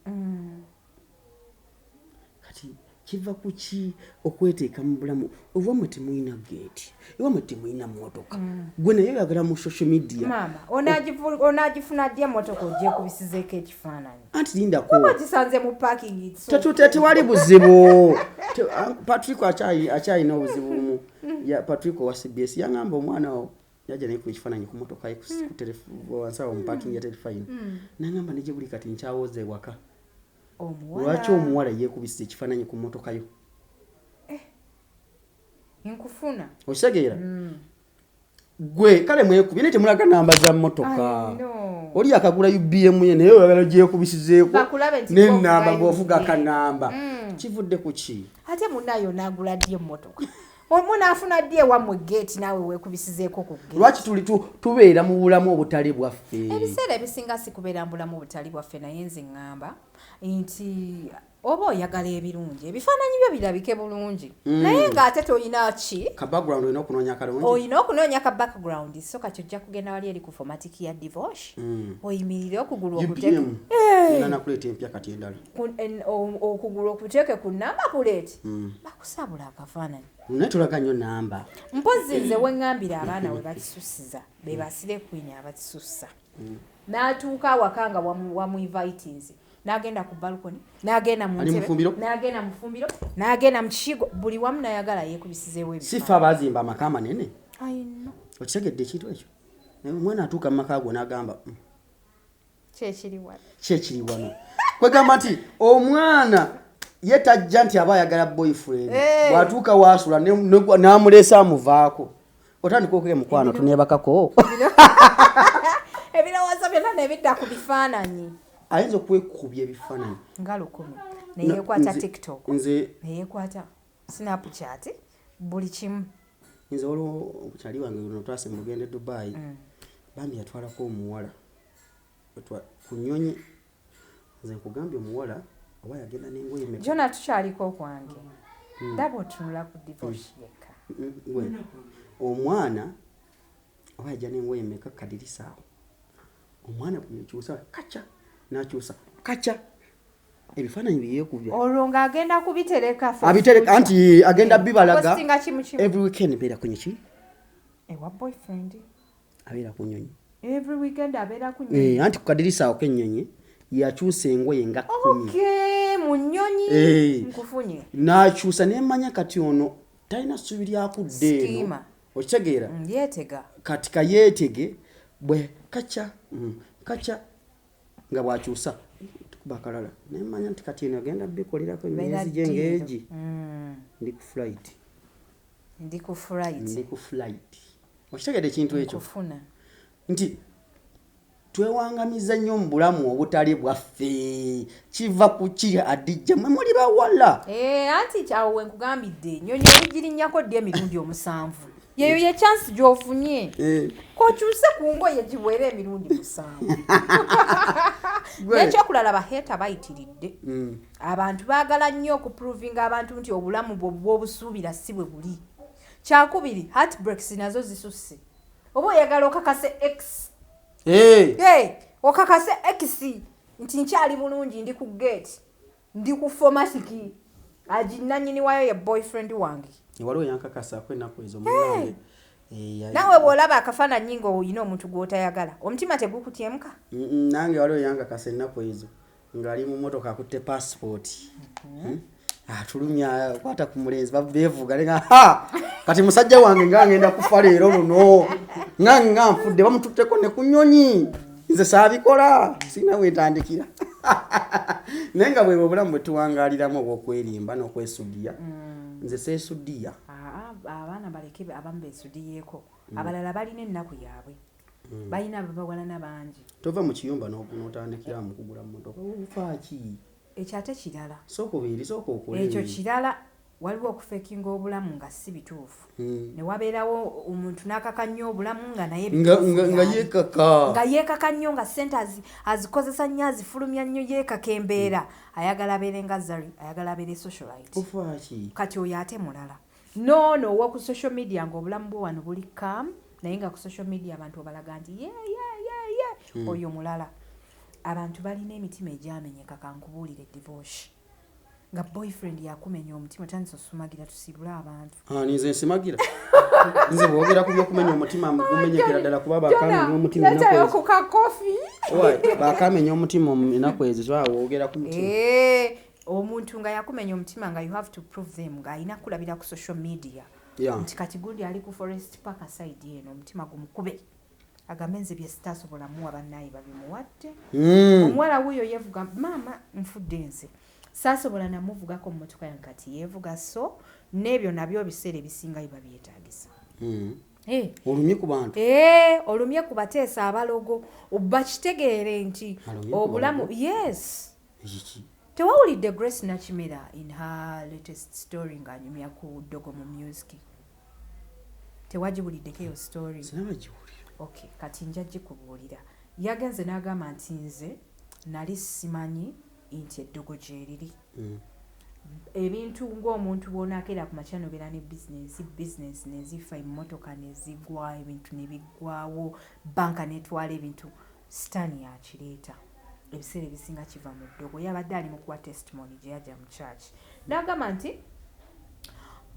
kati kiva kuki okweteeka mu bulamu obwamwe temulina geeti ewamwe temulina mmotoka gwe naye oyagala mu social media mama onagifuna ddi emmotoka ojje kubisizeeko ekifaananyi anti lindako oba kisanze mu parking tewali buzibu Patrick akyalina obuzibu bumu Patrick wa CBS yangamba omwana wo yaja naye ku ekifaananyi ku mmotoka ye ku telefoni mu parking ya telefoni nangamba nejje buli kati nkyawoza ewaka lwaki omuwala yeekubisa ekifaananyi ku mmotoka yo nkufuna okitegeera gwe kale mwekubye naye temulaga namba za mmotoka oli akagula UBM ye naye oyagala gyekubisizeeko n'ennamba ng'ovuga akanamba kivudde ku ki ate munnayo n'agula ddi emmotoka omunaafuna ddi ewammwe geeti naawe weekubisizeeko ku geeti lwaki tubeera mu bulamu obutali bwaffe ebiseera ebisinga si kubeera mu bulamu obutali bwaffe naye nze ŋŋamba nti oba oyagala ebirungi ebifaananyi byo birabike bulungi naye ng'ate toyina ki ka background olina okunoonya kalungi olina okunoonya ka background so kati ojja kugenda wali eri ku formatic ya divorce oyimirire okugulu okuteeke nakuleeta empya kati endala okugulu okuteeke ku namba puleeti bakusabula akafaananyi naye tulaga nnyo namba mpozi nze weŋŋambira abaana we bakisusiza be basire kwini abakisussa n'atuuka awaka nga wamuinvitinze n'agenda ku balkoni n'agenda mu ntebe n'agenda mu ffumbiro n'agenda mu kikigo buli wamu nayagala yeekubisizeewo ebifaananyi sifa abazimba amaka amanene ayino okitegedde ekintu ekyo naye omwana atuuka mu maka go n'agamba kyekiri wano kwegamba nti omwana ye tajja nti aba ayagala boyfriend bw'atuuka waasula n'amuleesa amuvaako otandika okuya mukwano tuneebakako ebirowoozo byonna nebidda ku bifaananyi ayinza okwekubya ebifaananyi nga 10 neyeekwata TikTok neyeekwata Snapchat buli kimu nze waliwo omukyali wange luno twase mu lugendo Dubai bambi yatwalako omuwala ku nnyonyi nze nkugambye omuwala oba yagenda n'engoye meka jona tukyaliko okwange daba otunula ku divorce yekka omwana oba yajja n'engoye meka kadirisaawo omwana bweyakyusa kaca n'akyusa kaca ebifaananyi byeyeekubya olwo ng'agenda kubitereka abitereka anti agenda bibalaga every weekend beera ku nyiki ewa boyfriend abeera ku nnyonyi every weekend abeera ku nnyonyi anti ku kadirisaawo k'ennyonyi yakyusa engoye nga 10 mu nnyonyi nkufunye n'akyusa n'emmanya kati ono talina ssuubi lyakudde eno okitegeera yeetega kati kayeetege bwe kaca kaca nga bwakyusa bakalala n'emmanya nti kati eno agenda bikolerako emyezi gy'engeegi ndi ku flight okitegedde ekintu ekyo nti twewangamiza nnyo mu bulamu obutali bwaffe kiva ku ki Haddijja mwe muli bawala anti kyawo wenkugambidde nnyonyi ogirinnyako ddi emirundi 7 yeyo ye chance gy'ofunye okyuse ku ngoye giwere emirundi 7 n'ekyokulala baheeta bayitiridde abantu baagala nnyo okuprovinga abantu nti obulamu bw'obusuubira si bwe buli kyakubiri heartbreaks nazo zisusse oba oyagala okakase x okakase x nti nkyali bulungi ndi ku gate ndi ku formatiki aginnanyini wayo ye boyfriend wange waliwo yankakasako ennaku ezo munange nawe bw'olaba akafaananyi ng'oyina omuntu gw'otayagala omutima tegukutyemuka nange waliwo yankakasa ennaku ezo ng'ali mu mmotoka akutte passipooti atulumya kwata ku mulenzi beevuga nenga kati musajja wange nga ngenda kufa leero luno nga nfudde bamututteko ne ku nnyonyi nze saabikola sina wetandikira naye nga bwe obulamu bwe tuwangaaliramu obw'okwerimba n'okwesudiya nze seesudiya abaana baleke abamu beesudiyeeko abalala balina ennaku yaabwe balina ababawalana bangi tova mu kiyumba n'otandikira mu kugula mmotoka ofaaki ekyo ate kirala sooka okole ekyo kirala waliwo okufeekinga obulamu nga si bituufu ne wabeerawo omuntu n'akaka nnyo obulamu nga naye nga yeekaka nnyo nga ssente azikozesa nnyo azifulumya nnyo yeekaka embeera ayagala abeere nga Zari ayagala abeere socialite kati oyo ate mulala noono owa ku social media ng'obulamu bwe wano buli calm naye nga ku social media abantu obalaga nti oyo mulala abantu balina emitima egyamenyeka kankubuulire divorce nga boyfriend yakumenya omutima tandise osumagira tusibule abantu nze nsimagira nze bwogera ku byokumenya omutima gumenyekera ddala kuba bakamenya omutima bakamenya omutima ennaku ezo twawogera ku mutima omuntu nga yakumenya omutima nga you have to prove them nga alina kulabira ku social media nti kati gundi ali ku forest park aside eno omutima gumukube agambe nze bye sitaasobola muwa bannaye babimuwadde omuwala wuyo yevuga maama nfudde nze saasobola namuvugako mu mmotoka yange kati yeevuga so n'ebyo nabyo biseera ebisinga biba byetaagisa olumye ku bantu olumye ku bateesa abalogo bakitegeere nti obulamu tewawulidde Grace Nakimera in her latest story ng'anyumya ku ddogo mu music tewagibuliddeko eyo story okay kati nja gikubuulira yagenze n'agamba nti nze nali simanyi nti eddogo gyeriri ebintu ng'omuntu bw'onaakeera ku makya nobeera ne bizinesi nezifa emmotoka nezigwa ebintu nebiggwawo banka netwala ebintu sitaani yakireeta ebiseera ebisinga kiva mu ddogo yabadde ali mu kuwa testimony gye yajja mu church n'agamba nti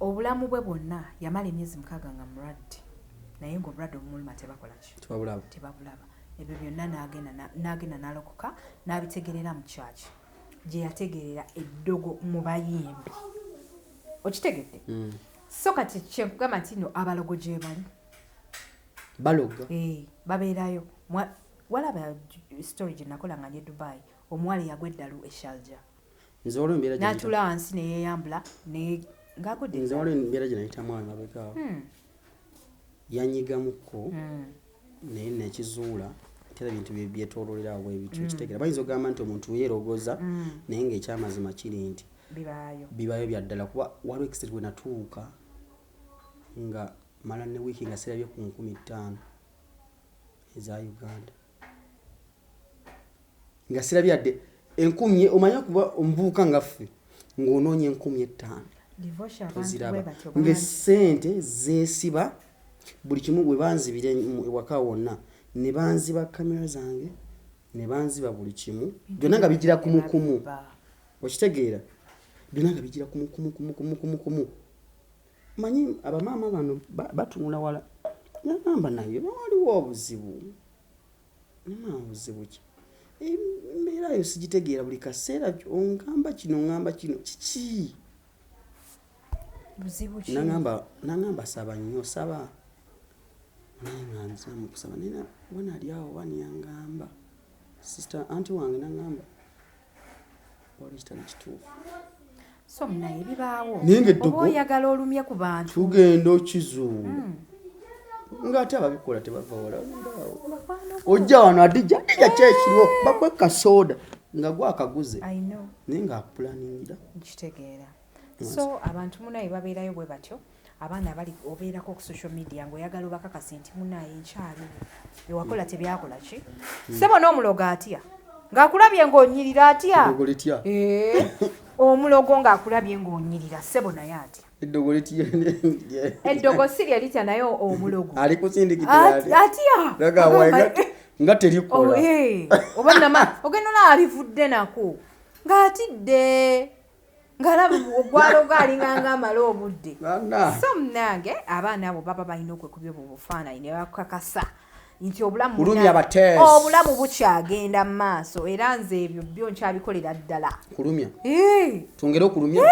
obulamu bwe bwonna yamala emyezi 6 nga mulwadde naye ng'obulwadde obumuluma tebakolaki tebabulaba ebyo byonna n'agenda n'alokoka n'abitegerera mu church gye yategerera eddogo mu bayimbi okitegedde so kati kyenkugamba nti no abalogo gye bali baloga babeerayo walaba story gye nakola nga ndi Dubai omuwala yagwa eddalu eshalja n'atula wansi neyeeyambula ng'agudde nze waliwo embeera gye nayitamu awo emabega yanyigamuko naye nekizuula tera bintu byetoololera awo ebintu ekitegeera bayinza okugamba nti omuntu yeerogoza naye ng'ekyamazima kiri nti bibaayo bya ddala kuba waliwo ekiseri we natuuka nga mala ne wiiki nga serabye ku 50,000 eza Uganda nga serabye adde 10,000 omanya kuba omuvubuka nga ffe ng'onoonya 5,000 toziraba ng'essente zeesiba buli kimu bwe banzibira ewaka wonna ne banziba kamera zange ne banziba buli kimu byonna nga bigira kumukumu okitegeera byonna nga bigira kumukumu manyi abamaama bano batunula wala nagamba naye waliwo obuzibu ki embeera yo sigitegeera buli kaseera ongamba kino kiki nangamba saba nnyo saba nanganza mukusaba nina wana ali awo wani yangamba sister anti wange nangamba wali kitali kituufu so naye bibaawo oba oyagala olumye ku bantu tugenda okizuula ng'ate ababikola tebava wala ojja wano Haddijja kyekiriwo bakweka soda nga gwakaguze naye ng'akupulaningira nkitegeera so abantu munaye babeerayo bwe batyo abaana abali obeerako ku social media ng'oyagala obakakasa nti munaye nkyali ewakola tebyakola ki ssebo n'omulogo atya ng'akulabye ng'onyirira atya omulogo ng'akulabye ng'onyirira ssebo naye atya eddogo si lye litya naye omulogo ali kusindikira atya nga terikola oba nama ogenda olabivudde nako ng'atidde ng'alaba ogwaloga alinganga amala obudde so munange abaana abo baba balina okwekubya obwo bufaananyi ne bakakasa nti obulamu bukyagenda mu maaso era nze ebyo byo nkyabikolera ddala kulumya tongera okulumya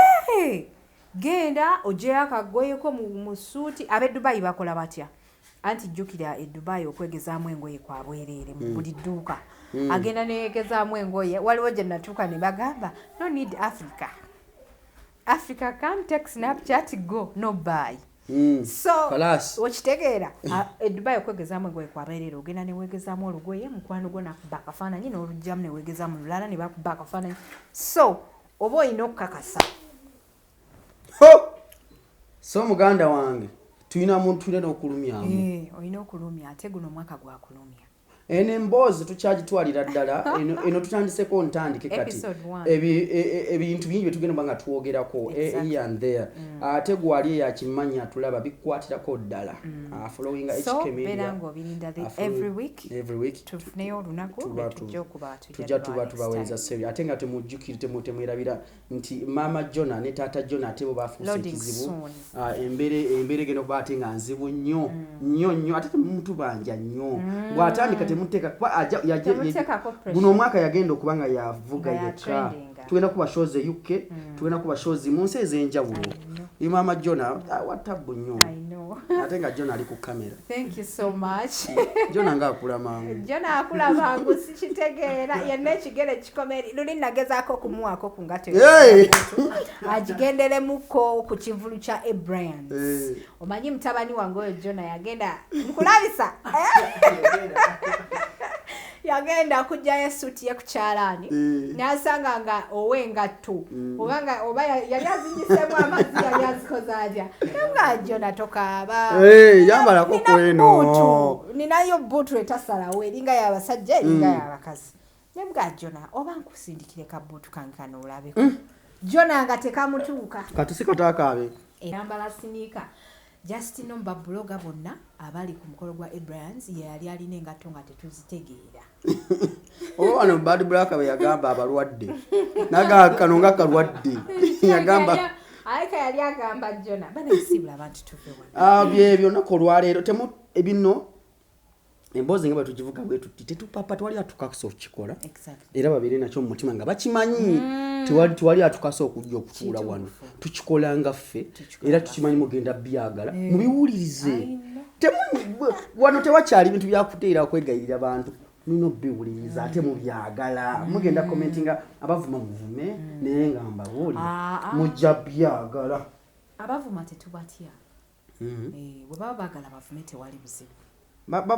genda ogyeyo akagoyeko mu suuti ab'e Dubai bakola batya anti jjukira e Dubai okwegezaamu engoye kwa bwereere mu buli dduuka agenda neegezaamu engoye waliwo gye natuuka ne bagamba no need Africa come take Snapchat go no buy so okitegeera e Dubai okwegezaamu engoye kwa bwereere ogenda neweegezaamu olugoye mukwano gwo nakuba akafaananyi n'olugjamu neweegezaamu lulala ne bakuba akafaananyi so oba olina okukakasa so muganda wange tulina muntu tulina okulumyamu olina okulumya ate guno omwaka gwa kulumya ene emboozi tukyagitwalira ddala eno tutandiseko ntandike kati ebintu bingi byetugenda banga twogerako here and there ate gwali yakimanya tulaba bikwatirako ddala following HK Media every week tufuneyo olunaku tujja tubaweereza serio ate nga temujjukire temwerabira nti mama Jona ne taata Jona ate bo bafuuse ekizibu embeera egenda okuba ate nga nzibu nnyo ate temutubanja nnyo bw'atandika temuteka kwa guno omwaka yagenda okubanga yavuga yekka tugenda kuba shows UK tugenda kuba shows mu nsi ez'enjawulo Mama Jona watabu nnyo ate nga Jona ali ku kamera. Thank you so much. Jona nga akula mangu. Jona akula mangu sichitegeera yenna ekigere kikomeri luli nagezaako kumuwako ku ngato agigendere muko ku kivulu kya Abraham. Omanyi mutabani wange oyo Jona yagenda nkulabisa yagenda kujja suuti ye ku kyalaani n'asanga nga owengatto oba yali azinyisemu amazzi yali azikoza atya nga Jona tokaaba yambalako kweno ninayo buutu etasalawo eringa y'abasajja eringa y'abakazi nebwa Jona oba nkusindikire ka buutu kange kano olabeko Jona nga tekamutuuka kati sikatakaabe eyambala siniika Justin nomba bloga bonna abali ku mukolo gwa Abrahams yali alina engatto nga tetuzitegeera ano bad black abe yagamba abalwadde naga kano nga kalwadde yagamba ayika yali agamba Jona bana isibula abantu tufe byebyo nakolwa leero temu ebino embozi nga batujivuga bwetu tetupapa twali atukakso kikola era babiri nakyo mu mutima nga bakimanyi twali atukasa okujja okutuula wano tukikolanga ffe era tukimanyi mugenda byagala mubiwulirize wano tewakyali bintu byakuteera kwegayirira abantu nino biwuliriza ate mubyagala mugenda commentinga abavuma muvume naye nga mbabuuli mujja byagala abavuma tetubatya bwe baba bagala bavume tewali buzibu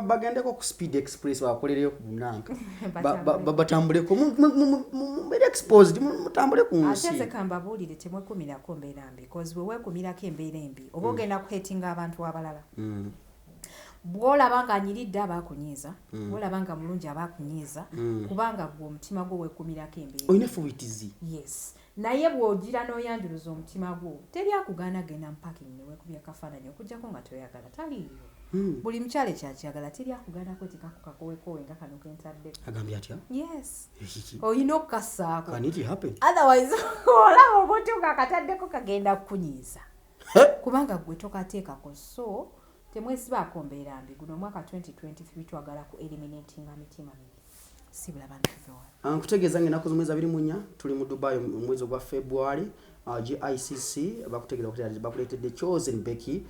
bagendeko ku speed express bakolereyo ku bunanka batambuleko mbere exposed mutambule ku nsi ateze kambabuulire temwekumirako mbeera mbi because bwe wekumirako embeera embi oba ogenda kuhetinga abantu abalala bw'olaba nga anyiridde abakunyiiza bw'olaba nga mulungi abakunyiiza kubanga gwe omutima gwo wekumirako embeera oyina fuwitizi yes naye bw'ogira n'oyanjuluza omutima gwo teryakugaana genda mu parking ne weekubya kafaananyi okuggyako nga toyagala taliiyo buli mukyala ekyakiyagala teryakugaana kwetika ku kakowekowe nga kano kentadde agambye atya yes oyina okukassaako otherwise olaba obuti nga kataddeko kagenda kukunyiiza kubanga gwe tokateekako so temwesibaako mbeera mbi guno omwaka 2023 twagala ku eliminatinga mitima mibi sibula bantu tuvewa nkutegeeza ng'ennaku z'omwezi 24 tuli mu Dubai omwezi ogwa February GICC bakutegeeza bakuleetedde Chosen Becky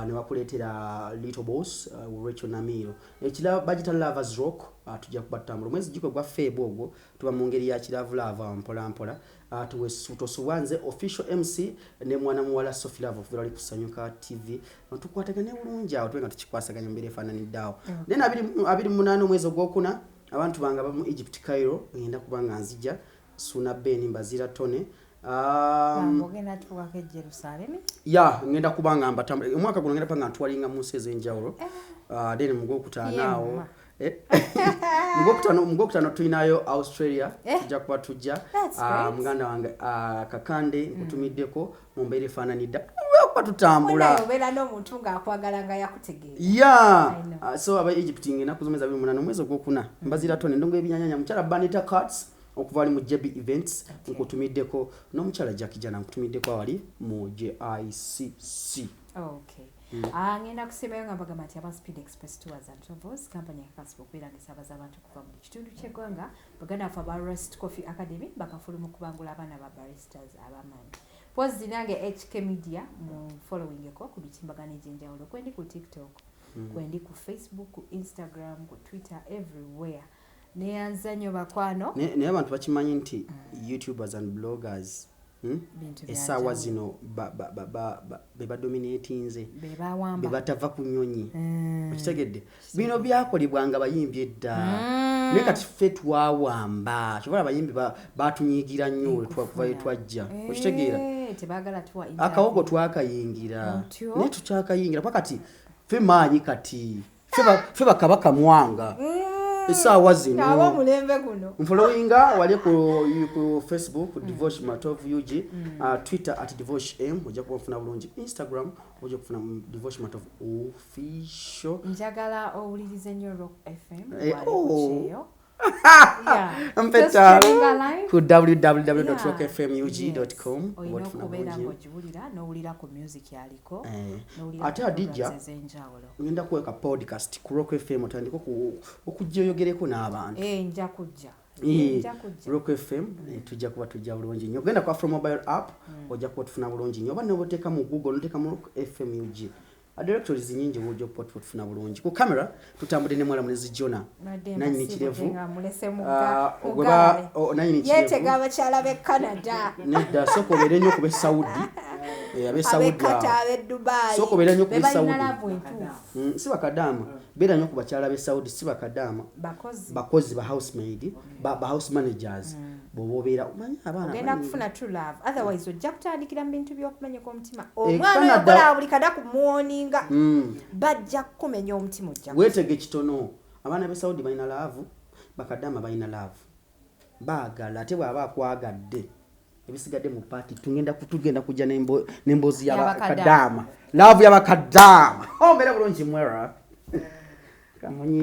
ne bakuleetera Little Boss Rachel Namiro ekiraba Bagital Lovers Rock tujja kubatambula omwezi gikwe gwa Feb ogwo tuba mu ngeri ya kiravu lava mpola mpola tusuwanze official MC ne mwana muwala Sophie Love vira ali kusanyuka TV tukwatagane bulungi awo twenga tukikwasaganya mbere efaananidde awo then 28 omwezi ogwokuna abantu banga mu Egypt Cairo ngenda kubanga nzija Suna Ben Mbazira Tone Ogenda tuwaka e Jerusalem? Ya, ngenda kubanga mbatambula. Omwaka guno ngenda panga ntwalinga mu nsi ez'enjawulo. Then mu Gwokutaano. Mu Gwokutaano tulinayo Australia. Tujja kuba tujja. Muganda wange Kakande nkutumiddeko mu mbeera efaananidda. Kuba tutambula. Obeera n'omuntu ng'akwagala nga yakutegeera. Yeah. So aba Egypt ngenda kuzomeza 28 omwezi ogwokuna. Mbazira tone ndongo ebinyanyanya mukyala Banita Cuts. Okuva ali mu JB Events nkutumiddeko n'omukyala Jakijana nkutumiddeko awali mu JICC. Okay. Ngenda kusembayo nga mbagamba nti aba Speed Express Tours and Travels company yakasiba okwerambisa abaza abantu kuva mu kitundu ky'eggwanga baganda baffe aba Rest Coffee Academy bakafuluma okubangula abaana ba baristas abamanyi. Pozi nange HK Media mu followingeko ku bitimbagano egy'enjawulo kwendi ku TikTok, kwendi ku Facebook, ku Instagram, ku Twitter, everywhere. Neyanzanyo bakwano. Naye abantu bakimanyi nti YouTubers and bloggers essaawa zino beba dominatinze be batava ku nnyonyi okitegedde bino byakolebwanga bayimbi edda naye kati ffe twawamba kyobola abayimbi batunyiigira nnyo twakuva twajja okitegeera akawogo twakayingira naye tukyakayingira pakati ffe maanyi kati ffe bakabaka mwanga essaawa zino abo mulembe guno mfollowinga wali ku Facebook Divorce Matov UG, Twitter @divorcem ojja kubafuna bulungi, Instagram ojja kufuna Divorce Matov official. Njagala owulirize nnyo Rock FM waliyo mpeta ku www.rockfmug.com okubeera ng'ogiwulira n'owulira ku music yaliko ate Haddijja ngenda kuweka podcast ku Rock FM otandika okujja oyogereko n'abantu nja kujja Rock FM tujja kuba tujja bulungi nnyo ogenda ku Afro Mobile app ojja kuba tufuna bulungi nnyo oba n'oteeka mu Google n'oteeka mu Rock FM UG directories nyingi wojja kufuna bulungi ku camera tutambudde ne mwala mulezi Jona nanyini kirevu yetega abakyala b'e Canada nedda soko beere nnyo ku b'e Saudi abe Saudi abe Dubai soko beere nnyo ku b'e Saudi si bakadaama beera nnyo ku bakyala b'e Saudi si bakadaama bakozi ba housemaid ba house managers bobobeera omanyi abaana ogenda kufuna true love otherwise ojja kutandikira mu bintu by'okumenya omutima omwana oyokola buli kada ku muoninga bajja kumenya omutima ojja weetege kitono abaana b'e Saudi balina love bakadaama balina love baagala ate bw'aba akwagadde ebisigadde mu party tugenda kujja n'emboozi y'abakadaama love y'abakadaama ombeera bulungi mwera kamunyi